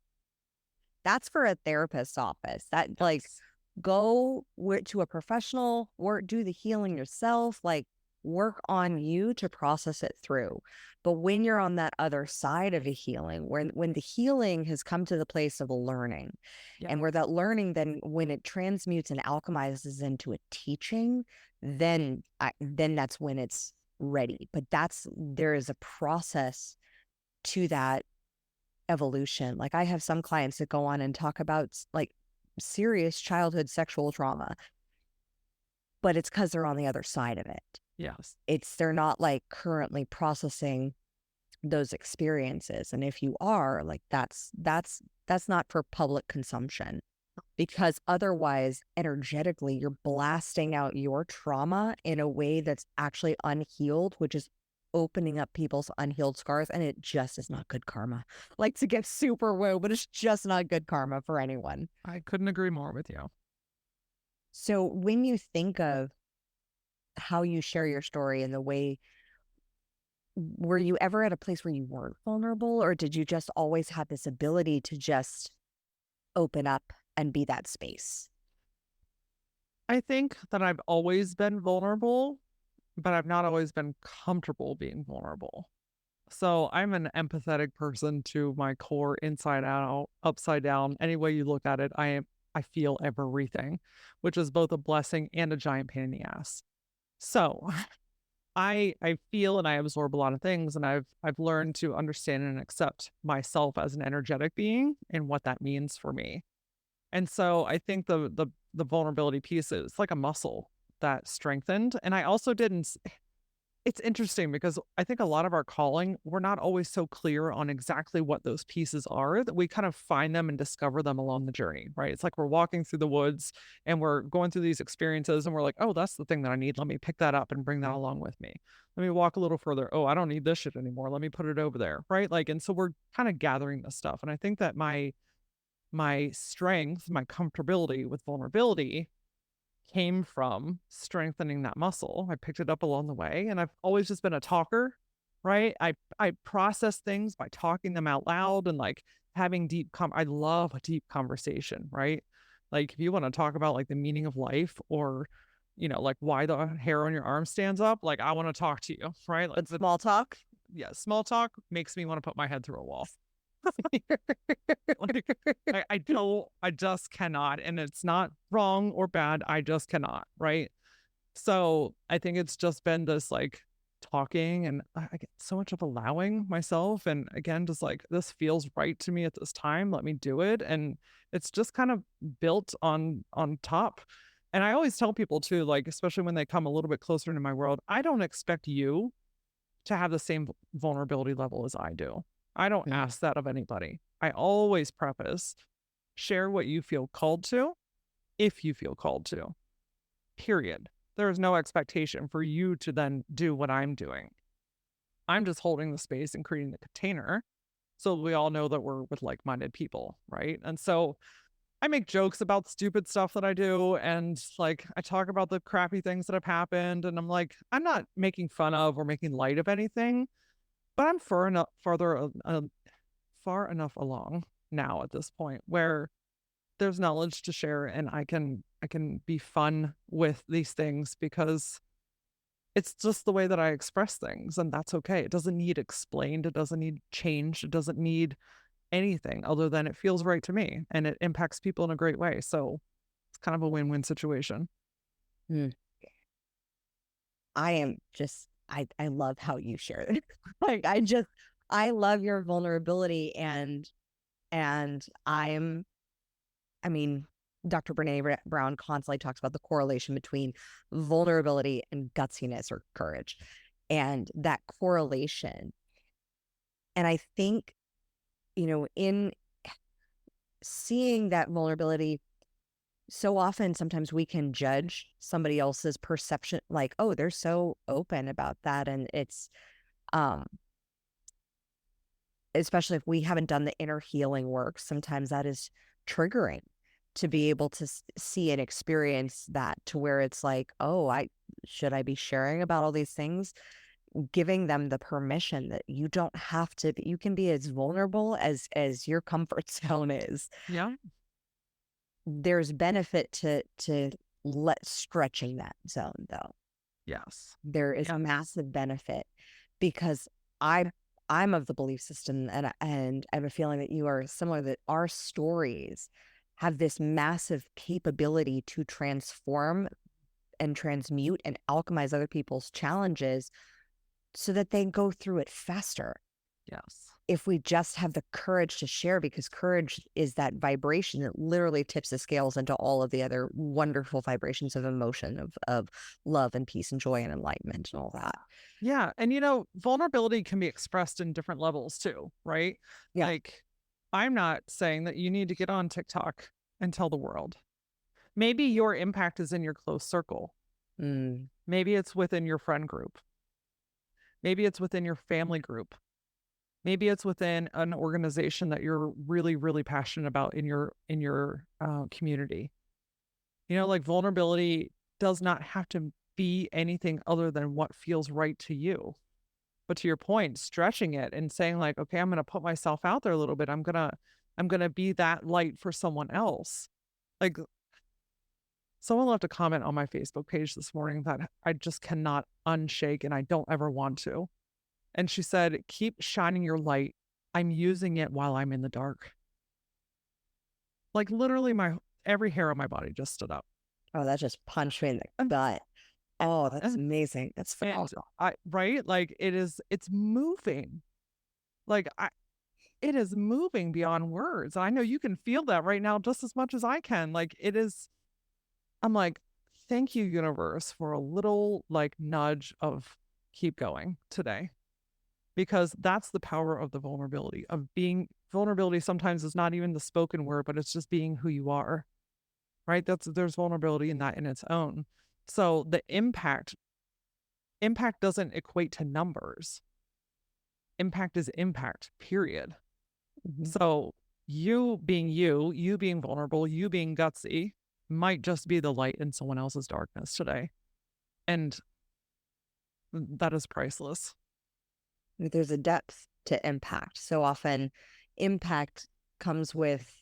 that's for a therapist's office. That, like, Yes. go to a professional, work, do the healing yourself, like, work on you to process it through. But when you're on that other side of a healing, when the healing has come to the place of learning, and where that learning, then when it transmutes and alchemizes into a teaching, then that's when it's ready. But there is a process to that evolution. Like, I have some clients that go on and talk about like serious childhood sexual trauma, but it's because they're on the other side of it. Yes. They're not like currently processing those experiences. And if you are, like, that's not for public consumption, because otherwise energetically you're blasting out your trauma in a way that's actually unhealed, which is opening up people's unhealed scars, and it just is not good karma. Like, to get super woo, but it's just not good karma for anyone. I couldn't agree more with you. So when you think of how you share your story and the way, were you ever at a place where you weren't vulnerable, or did you just always have this ability to just open up and be that space? I think that I've always been vulnerable, but I've not always been comfortable being vulnerable. So I'm an empathetic person to my core, inside out, upside down. Any way you look at it, I feel everything, which is both a blessing and a giant pain in the ass. So I feel and I absorb a lot of things, and I've learned to understand and accept myself as an energetic being and what that means for me. And so I think the vulnerability piece is like a muscle that strengthened. And I also didn't. It's interesting because I think a lot of our calling, we're not always so clear on exactly what those pieces are, that we kind of find them and discover them along the journey, right? It's like we're walking through the woods and we're going through these experiences and we're like, oh, that's the thing that I need. Let me pick that up and bring that along with me. Let me walk a little further. Oh, I don't need this shit anymore. Let me put it over there, right? Like, and so we're kind of gathering this stuff. And I think that my strength, my comfortability with vulnerability came from strengthening that muscle. I picked it up along the way, and I've always just been a talker, right? I process things by talking them out loud and like having I love a deep conversation, right? Like, if you want to talk about like the meaning of life, or like why the hair on your arm stands up, like, I want to talk to you, right? Like, But small talk? yeah, small talk makes me want to put my head through a wall. Like, I just cannot. And it's not wrong or bad. I just cannot. Right. So I think it's just been this like talking, and I get so much of allowing myself. And again, just like, this feels right to me at this time. Let me do it. And it's just kind of built on top. And I always tell people too, like, especially when they come a little bit closer into my world, I don't expect you to have the same vulnerability level as I do. I don't ask that of anybody. I always preface, share what you feel called to, if you feel called to, period. There is no expectation for you to then do what I'm doing. I'm just holding the space and creating the container so we all know that we're with like-minded people, right? And so I make jokes about stupid stuff that I do, and like, I talk about the crappy things that have happened, and I'm like, I'm not making fun of or making light of anything, but I'm far enough along now at this point where there's knowledge to share, and I can be fun with these things because it's just the way that I express things, and that's okay. It doesn't need explained, it doesn't need changed, it doesn't need anything other than it feels right to me and it impacts people in a great way. So it's kind of a win-win situation. Hmm. I am just, I love how you share it. Like, I love your vulnerability, and I mean, Dr. Brene Brown constantly talks about the correlation between vulnerability and gutsiness, or courage, and that correlation. And I think, in seeing that vulnerability so often, sometimes we can judge somebody else's perception, like, oh, they're so open about that. And it's, um, especially if we haven't done the inner healing work, sometimes that is triggering to be able to see and experience that, to where it's like, oh, should I be sharing about all these things? Giving them the permission that you don't have to, you can be as vulnerable as your comfort zone is. Yeah. There's benefit to stretching that zone, though. Yes. There is a massive benefit, because I'm of the belief system, and I have a feeling that you are similar, that our stories have this massive capability to transform and transmute and alchemize other people's challenges so that they go through it faster. Yes. If we just have the courage to share, because courage is that vibration that literally tips the scales into all of the other wonderful vibrations of emotion, of love and peace and joy and enlightenment and all that. Yeah. And, vulnerability can be expressed in different levels too, right? Yeah. Like, I'm not saying that you need to get on TikTok and tell the world. Maybe your impact is in your close circle. Maybe it's within your friend group. Maybe it's within your family group. Maybe it's within an organization that you're really, really passionate about in your community. Like, vulnerability does not have to be anything other than what feels right to you. But to your point, stretching it and saying like, okay, I'm going to put myself out there a little bit. I'm going to be that light for someone else. Like, someone left a comment on my Facebook page this morning that I just cannot unshake, and I don't ever want to. And she said, keep shining your light. I'm using it while I'm in the dark. Like, literally every hair on my body just stood up. Oh, that just punched me in the gut. Oh, that's amazing. That's phenomenal. Right? Like, it's moving. Like, it is moving beyond words. I know you can feel that right now just as much as I can. Like, it is, I'm like, thank you, universe, for a little like nudge of keep going today. Because that's the power of the vulnerability, of being vulnerability. Sometimes is not even the spoken word, but it's just being who you are, right? There's vulnerability in that in its own. So the impact doesn't equate to numbers. Impact is impact, period. So you being you being vulnerable, you being gutsy might just be the light in someone else's darkness today. And that is priceless. There's a depth to impact. So often impact comes with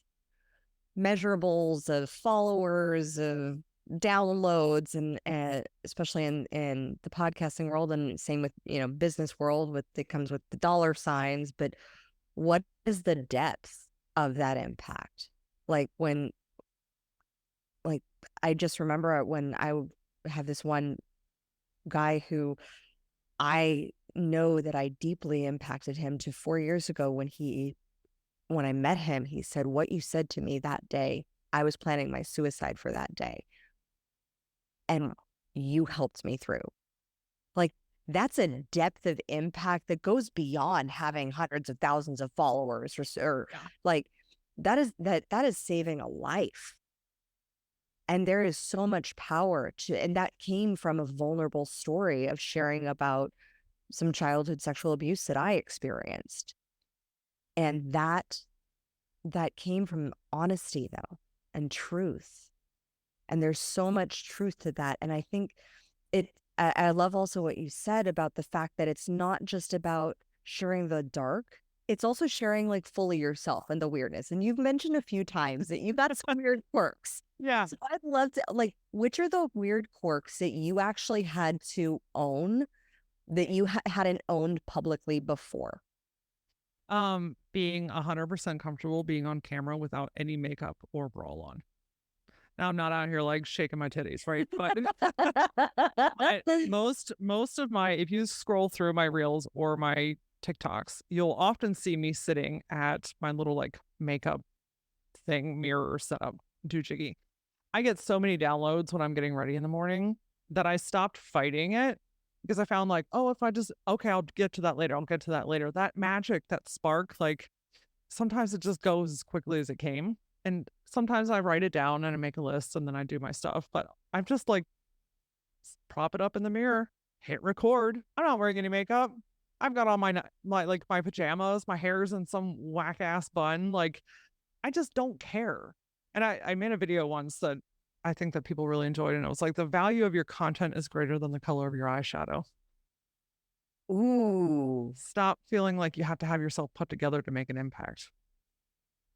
measurables of followers, of downloads, and especially in the podcasting world, and same with business world, it comes with the dollar signs. But what is the depth of that impact? Like, I just remember when I have this one guy who I know that I deeply impacted him, to 4 years ago when I met him, he said, what you said to me that day, I was planning my suicide for that day, and you helped me through. Like, that's a depth of impact that goes beyond having hundreds of thousands of followers, or like that is saving a life. And there is so much power and that came from a vulnerable story of sharing about some childhood sexual abuse that I experienced. And that came from honesty, though, and truth. And there's so much truth to that. And I think I love also what you said about the fact that it's not just about sharing the dark. It's also sharing like fully yourself and the weirdness. And you've mentioned a few times that you've got some weird quirks. Yeah. So I'd love to, like, which are the weird quirks that you actually had to own, that you hadn't owned publicly before? Being 100% comfortable being on camera without any makeup or bra on. Now, I'm not out here like shaking my titties, right? But most of my, if you scroll through my reels or my TikToks, you'll often see me sitting at my little like makeup thing, mirror setup, doochiggy. I get so many downloads when I'm getting ready in the morning that I stopped fighting it, because I found like, oh, if I just, okay, I'll get to that later. That magic, that spark, like sometimes it just goes as quickly as it came. And sometimes I write it down and I make a list and then I do my stuff. But I'm just like, prop it up in the mirror, hit record. I'm not wearing any makeup. I've got on my pajamas, my hair's in some whack ass bun. Like, I just don't care. And I made a video once that I think that people really enjoyed, and it was like, the value of your content is greater than the color of your eyeshadow. Ooh. Stop feeling like you have to have yourself put together to make an impact.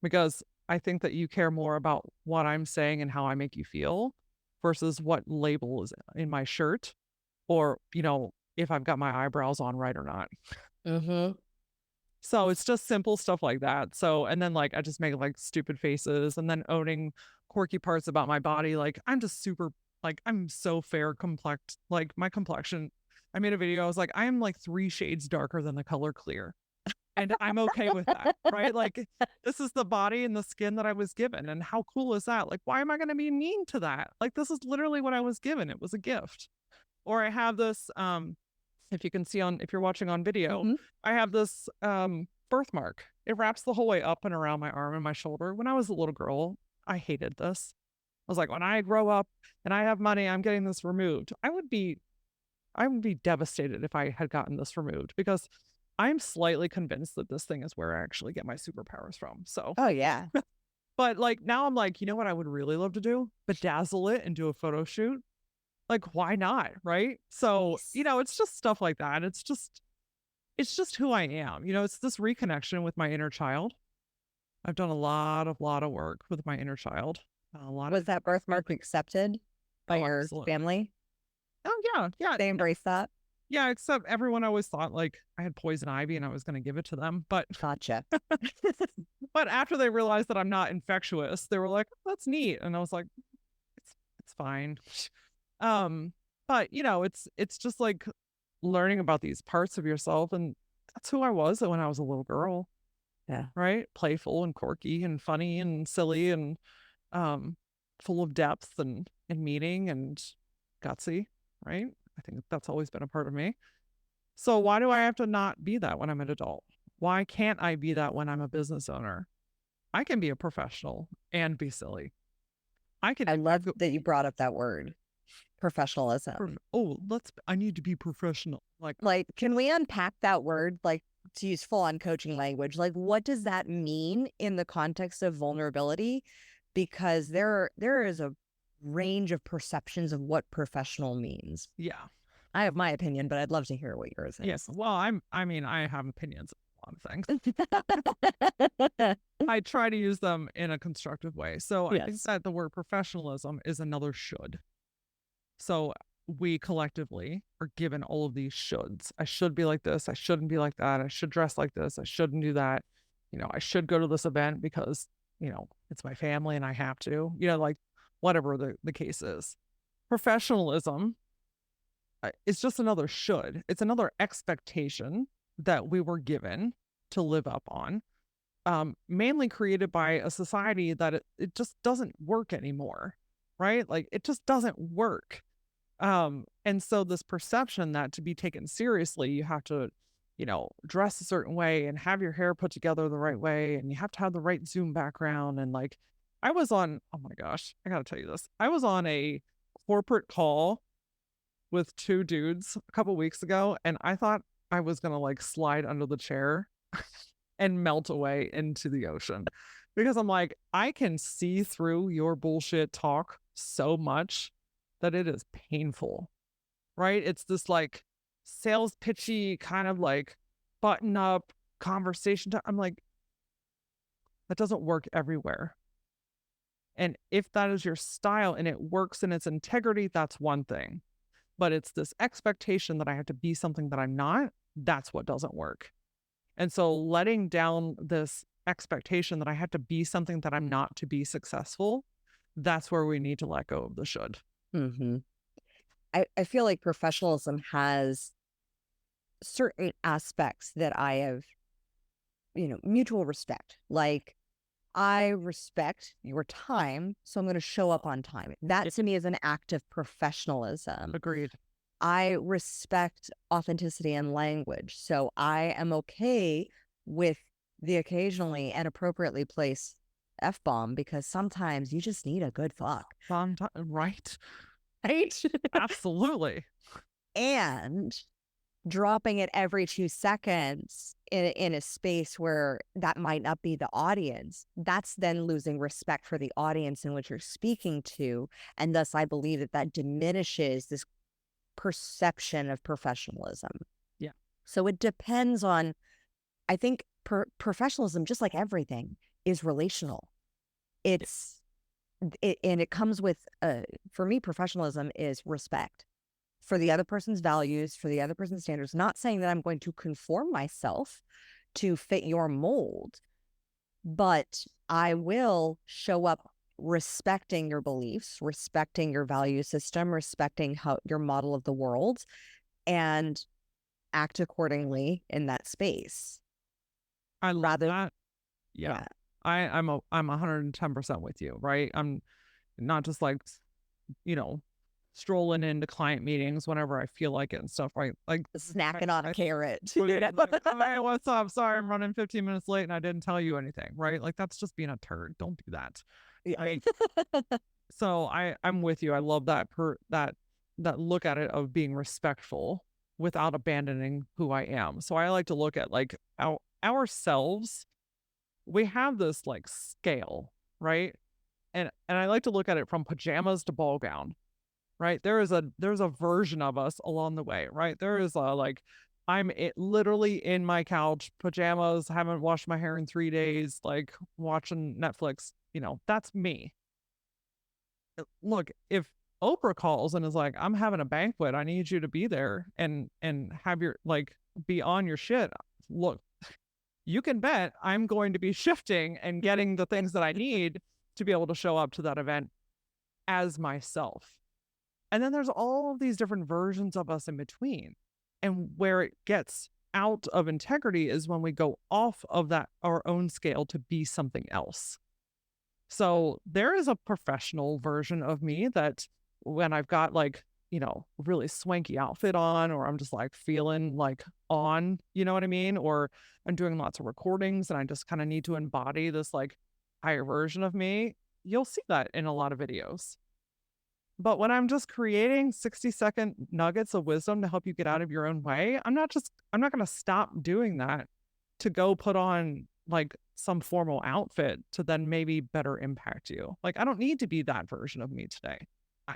Because I think that you care more about what I'm saying and how I make you feel versus what label is in my shirt, or, if I've got my eyebrows on right or not. Mm-hmm. So it's just simple stuff like that. So, and then like, I just make like stupid faces, and then owning quirky parts about my body. Like, I'm just super, like, I'm so fair complex, like my complexion. I made a video. I was like, I am like 3 shades darker than the color clear. And I'm okay with that, right? Like, this is the body and the skin that I was given. And how cool is that? Like, why am I going to be mean to that? Like, this is literally what I was given. It was a gift. Or I have this, if you can see if you're watching on video, Mm-hmm. I have this birthmark. It wraps the whole way up and around my arm and my shoulder. When I was a little girl, I hated this. I was like, when I grow up and I have money, I'm getting this removed. I would be devastated if I had gotten this removed, because I'm slightly convinced that this thing is where I actually get my superpowers from. So, Oh, yeah. but like, now I'm like, you know what I would really love to do? Bedazzle it and do a photo shoot. Like, why not? Right. So, it's just stuff like that. It's just who I am. It's this reconnection with my inner child. I've done a lot of work with my inner child. Was that birthmark accepted by your absolutely. family? Oh, yeah. Yeah. They embrace that? Yeah, except everyone always thought like I had poison ivy and I was going to give it to them. But Gotcha. but after they realized that I'm not infectious, they were like, oh, that's neat. And I was like, it's fine. But it's just like learning about these parts of yourself, and that's who I was when I was a little girl. Yeah. Right? Playful and quirky and funny and silly and full of depth and meaning and gutsy, right? I think that's always been a part of me. So why do I have to not be that when I'm an adult? Why can't I be that when I'm a business owner? I can be a professional and be silly. I love that you brought up that word, professionalism. I need to be professional. Like, can we unpack that word? Like, to use full on coaching language, like, what does that mean in the context of vulnerability? Because there is a range of perceptions of what professional means. Yeah. I have my opinion, but I'd love to hear what yours is. Yes. Well, I have opinions on a lot of things. I try to use them in a constructive way. So yes. I think that the word professionalism is another should. So we collectively are given all of these shoulds. I should be like this. I shouldn't be like that. I should dress like this. I shouldn't do that. I should go to this event because, it's my family and I have to, like whatever the case is. Professionalism is just another should. It's another expectation that we were given to live up on, mainly created by a society that it just doesn't work anymore, right? Like, it just doesn't work. And so this perception that to be taken seriously, you have to, dress a certain way and have your hair put together the right way, and you have to have the right Zoom background. And like, I was on, oh my gosh, I gotta tell you this. I was on a corporate call with 2 dudes a couple weeks ago, and I thought I was gonna like slide under the chair and melt away into the ocean, because I'm like, I can see through your bullshit talk so much that it is painful, right? It's this like sales pitchy kind of like button up conversation. I'm like, that doesn't work everywhere. And if that is your style and it works in its integrity, that's one thing. But it's this expectation that I have to be something that I'm not. That's what doesn't work. And so letting down this expectation that I have to be something that I'm not to be successful, that's where we need to let go of the should. Mm-hmm. I feel like professionalism has certain aspects that I have, mutual respect. Like, I respect your time, so I'm going to show up on time. That to me is an act of professionalism. Agreed. I respect authenticity and language, so I am okay with the occasionally and appropriately placed F-bomb because sometimes you just need a good fuck. Right? Right? Absolutely. And dropping it every 2 seconds in a space where that might not be the audience, that's then losing respect for the audience in which you're speaking to. And thus, I believe that diminishes this perception of professionalism. Yeah. So it depends on, I think professionalism, just like everything, is relational. And it comes with, for me, professionalism is respect for the other person's values, for the other person's standards. Not saying that I'm going to conform myself to fit your mold, but I will show up respecting your beliefs, respecting your value system, respecting how your model of the world, and act accordingly in that space. I love that. Yeah. I'm 110% with you, right? I'm not just like, strolling into client meetings whenever I feel like it and stuff, right? Like snacking on a carrot. Like, hey, what's up? Sorry, I'm running 15 minutes late and I didn't tell you anything, right? Like that's just being a turd. Don't do that. So I'm with you. I love that that look at it of being respectful without abandoning who I am. So I like to look at like ourselves. We have this like scale, right? And I like to look at it from pajamas to ball gown, right? There's a version of us along the way, right? There is like I'm literally in my couch pajamas, haven't washed my hair in 3 days, like watching Netflix. That's me. Look, if Oprah calls and is like, I'm having a banquet, I need you to be there and have your like be on your shit. Look, you can bet I'm going to be shifting and getting the things that I need to be able to show up to that event as myself. And then there's all of these different versions of us in between. And where it gets out of integrity is when we go off of that our own scale to be something else. So there is a professional version of me that when I've got like, really swanky outfit on, or I'm just like feeling like on, you know what I mean? Or I'm doing lots of recordings and I just kind of need to embody this like higher version of me. You'll see that in a lot of videos. But when I'm just creating 60-second nuggets of wisdom to help you get out of your own way, I'm not going to stop doing that to go put on like some formal outfit to then maybe better impact you. Like, I don't need to be that version of me today.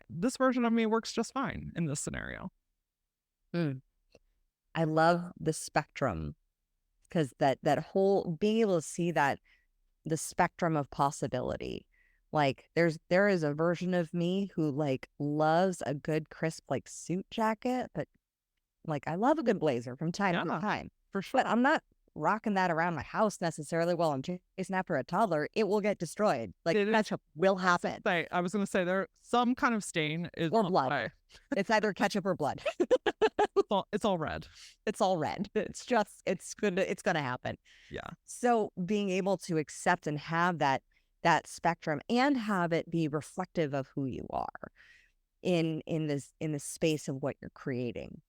This version of me works just fine in this scenario. I love the spectrum because that whole being able to see that the spectrum of possibility. Like there is a version of me who like loves a good crisp like suit jacket, but like I love a good blazer from time to time. For sure. But I'm not rocking that around my house necessarily while I'm chasing after a toddler. It will get destroyed. Like ketchup will happen. I was going to say there some kind of stain is or blood. It's either ketchup or blood. It's all red. It's all red. It's gonna happen. Yeah. So being able to accept and have that spectrum and have it be reflective of who you are in the space of what you're creating.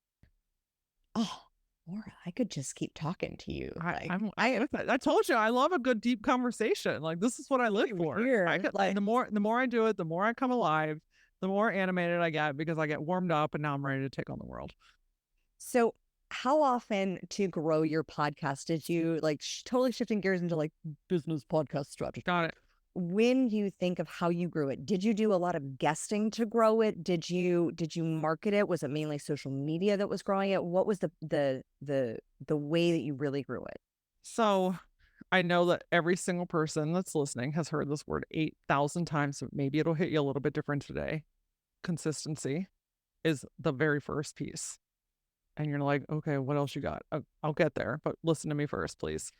Oh, Laura, I could just keep talking to you. I told you I love a good deep conversation. Like this is what I live for. The more I do it, the more I come alive, the more animated I get because I get warmed up and now I'm ready to take on the world. So how often to grow your podcast did you like totally shifting gears into like business podcast strategy? Got it. When you think of how you grew it, did you do a lot of guesting to grow it? Did you market it? Was it mainly social media that was growing it? What was the way that you really grew it? So I know that every single person that's listening has heard this word 8,000 times. So maybe it'll hit you a little bit different today. Consistency is the very first piece. And you're like, okay, what else you got? I'll get there, but listen to me first, please.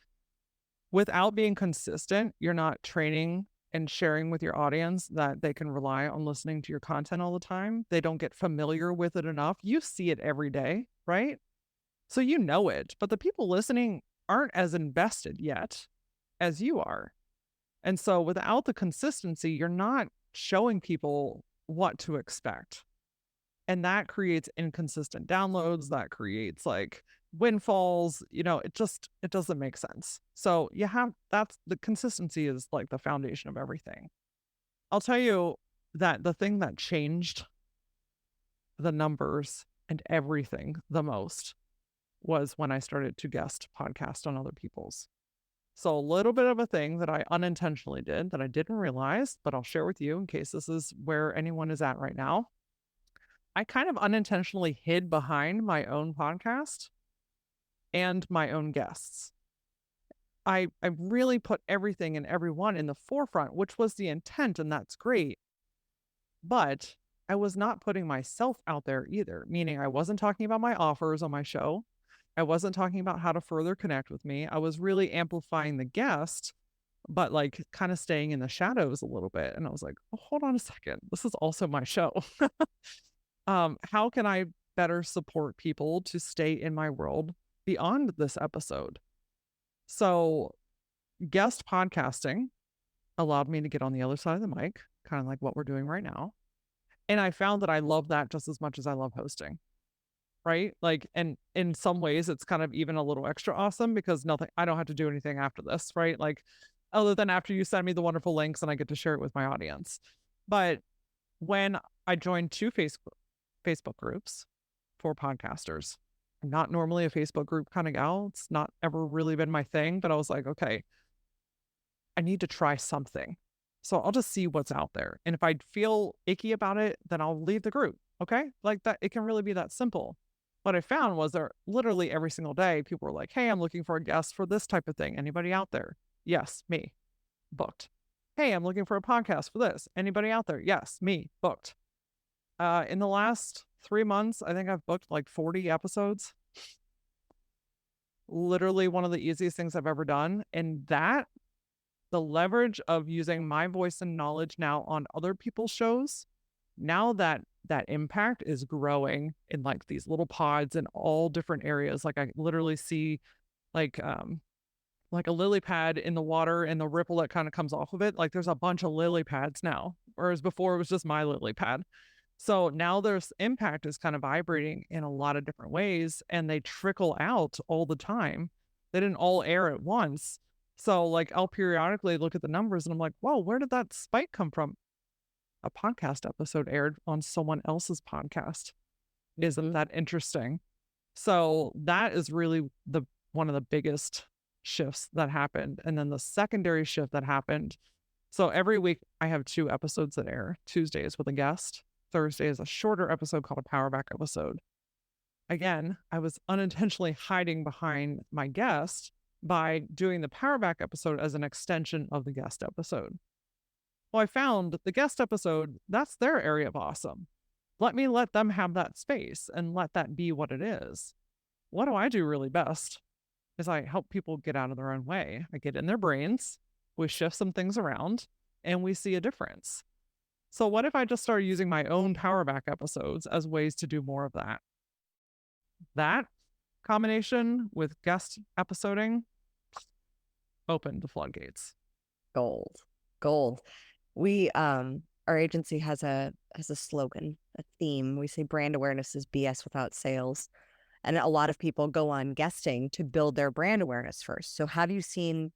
Without being consistent, you're not training and sharing with your audience that they can rely on listening to your content all the time. They don't get familiar with it enough. You see it every day, right? So you know it, but the people listening aren't as invested yet as you are. And so without the consistency, you're not showing people what to expect. And that creates inconsistent downloads. That creates like windfalls, it doesn't make sense. So that's the consistency is like the foundation of everything. I'll tell you that the thing that changed the numbers and everything the most was when I started to guest podcast on other people's. So a little bit of a thing that I unintentionally did that I didn't realize, but I'll share with you in case this is where anyone is at right now. I kind of unintentionally hid behind my own podcast and my own guests. I really put everything and everyone in the forefront, which was the intent, and that's great. But I was not putting myself out there either, meaning I wasn't talking about my offers on my show. I wasn't talking about how to further connect with me. I was really amplifying the guest, but like kind of staying in the shadows a little bit. And I was like, oh, hold on a second. This is also my show. How can I better support people to stay in my world beyond this episode? So guest podcasting allowed me to get on the other side of the mic, kind of like what we're doing right now. And I found that I love that just as much as I love hosting. Right? Like, and in some ways it's kind of even a little extra awesome because I don't have to do anything after this, right? Like, other than after you send me the wonderful links and I get to share it with my audience. But when I joined 2 Facebook groups for podcasters, I'm not normally a Facebook group kind of gal. It's not ever really been my thing, but I was like, okay, I need to try something. So I'll just see what's out there. And if I feel icky about it, then I'll leave the group. Okay? Like that, it can really be that simple. What I found was there literally every single day, people were like, hey, I'm looking for a guest for this type of thing. Anybody out there? Yes, me. Booked. Hey, I'm looking for a podcast for this. Anybody out there? Yes, me. Booked. In the last 3 months, I think I've booked like 40 episodes. Literally one of the easiest things I've ever done. And that, the leverage of using my voice and knowledge now on other people's shows, now that impact is growing in like these little pods in all different areas. Like I literally see like a lily pad in the water and the ripple that kind of comes off of it. Like there's a bunch of lily pads now, whereas before it was just my lily pad. So now there's impact is kind of vibrating in a lot of different ways and they trickle out all the time. They didn't all air at once. So like I'll periodically look at the numbers and I'm like, whoa, where did that spike come from? A podcast episode aired on someone else's podcast. Isn't that interesting? So that is really one of the biggest shifts that happened. And then the secondary shift that happened. So every week I have 2 episodes that air. Tuesday is with a guest. Thursday is a shorter episode called a Power Back episode. Again, I was unintentionally hiding behind my guest by doing the Power Back episode as an extension of the guest episode. Well, I found the guest episode, that's their area of awesome. Let them have that space and let that be what it is. What do I do really best is I help people get out of their own way. I get in their brains, we shift some things around, and we see a difference. So what if I just started using my own Power Back episodes as ways to do more of that? That combination with guest episoding opened the floodgates. Gold. We our agency has a slogan, a theme. We say brand awareness is BS without sales. And a lot of people go on guesting to build their brand awareness first. So have you seen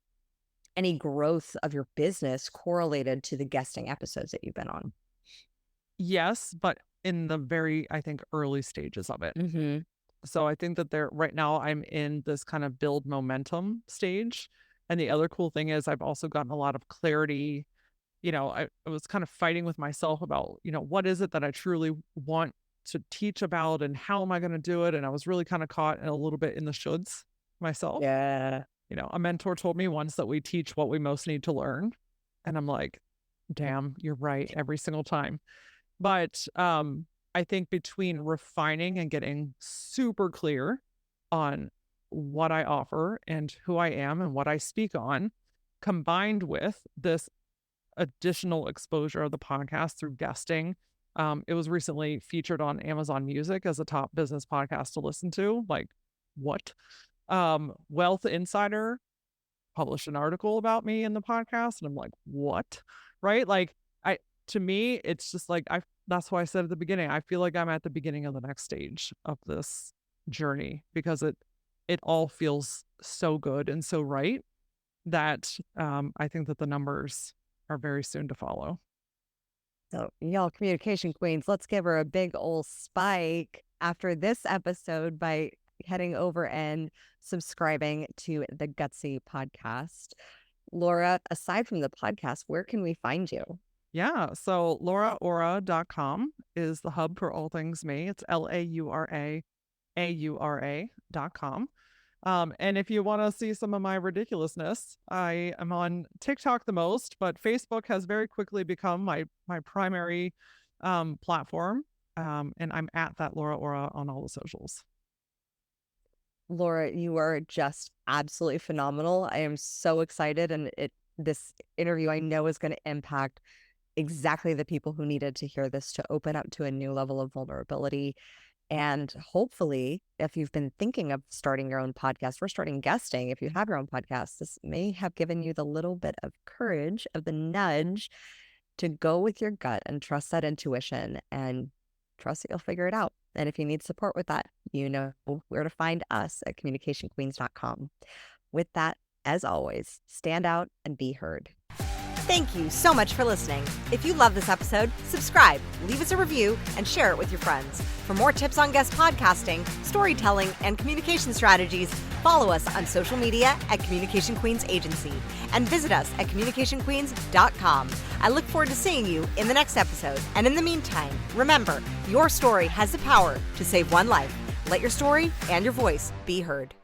any growth of your business correlated to the guesting episodes that you've been on? Yes, but in the very, I think, early stages of it. Mm-hmm. So I think that right now I'm in this kind of build momentum stage. And the other cool thing is I've also gotten a lot of clarity. I was kind of fighting with myself about, what is it that I truly want to teach about and how am I going to do it? And I was really kind of caught a little bit in the shoulds myself. Yeah. A mentor told me once that we teach what we most need to learn. And I'm like, damn, you're right every single time. But I think between refining and getting super clear on what I offer and who I am and what I speak on, combined with this additional exposure of the podcast through guesting. It was recently featured on Amazon Music as a top business podcast to listen to. Like, what? Wealth Insider published an article about me in the podcast, and I'm like, what? Right? Like, to me, it's just like that's why I said at the beginning, I feel like I'm at the beginning of the next stage of this journey because it all feels so good and so right that I think that the numbers are very soon to follow. So, y'all, communication queens, let's give her a big old spike after this episode by heading over and subscribing to the Gutsy Podcast. Laura, aside from the podcast, where can we find you? Yeah, so LauraAura.com is the hub for all things me. It's LauraAura.com. And if you want to see some of my ridiculousness, I am on TikTok the most, but Facebook has very quickly become my primary platform. And I'm at that LauraAura on all the socials. Laura, you are just absolutely phenomenal. I am so excited, and this interview I know is going to impact exactly the people who needed to hear this to open up to a new level of vulnerability. And hopefully, if you've been thinking of starting your own podcast, we're starting guesting. If you have your own podcast, this may have given you the little bit of courage, of the nudge to go with your gut and trust that intuition and trust that you'll figure it out. And if you need support with that, you know where to find us at communicationqueens.com. With that, as always, stand out and be heard. Thank you so much for listening. If you love this episode, subscribe, leave us a review, and share it with your friends. For more tips on guest podcasting, storytelling, and communication strategies, follow us on social media at Communication Queens Agency and visit us at communicationqueens.com. I look forward to seeing you in the next episode. And in the meantime, remember, your story has the power to save one life. Let your story and your voice be heard.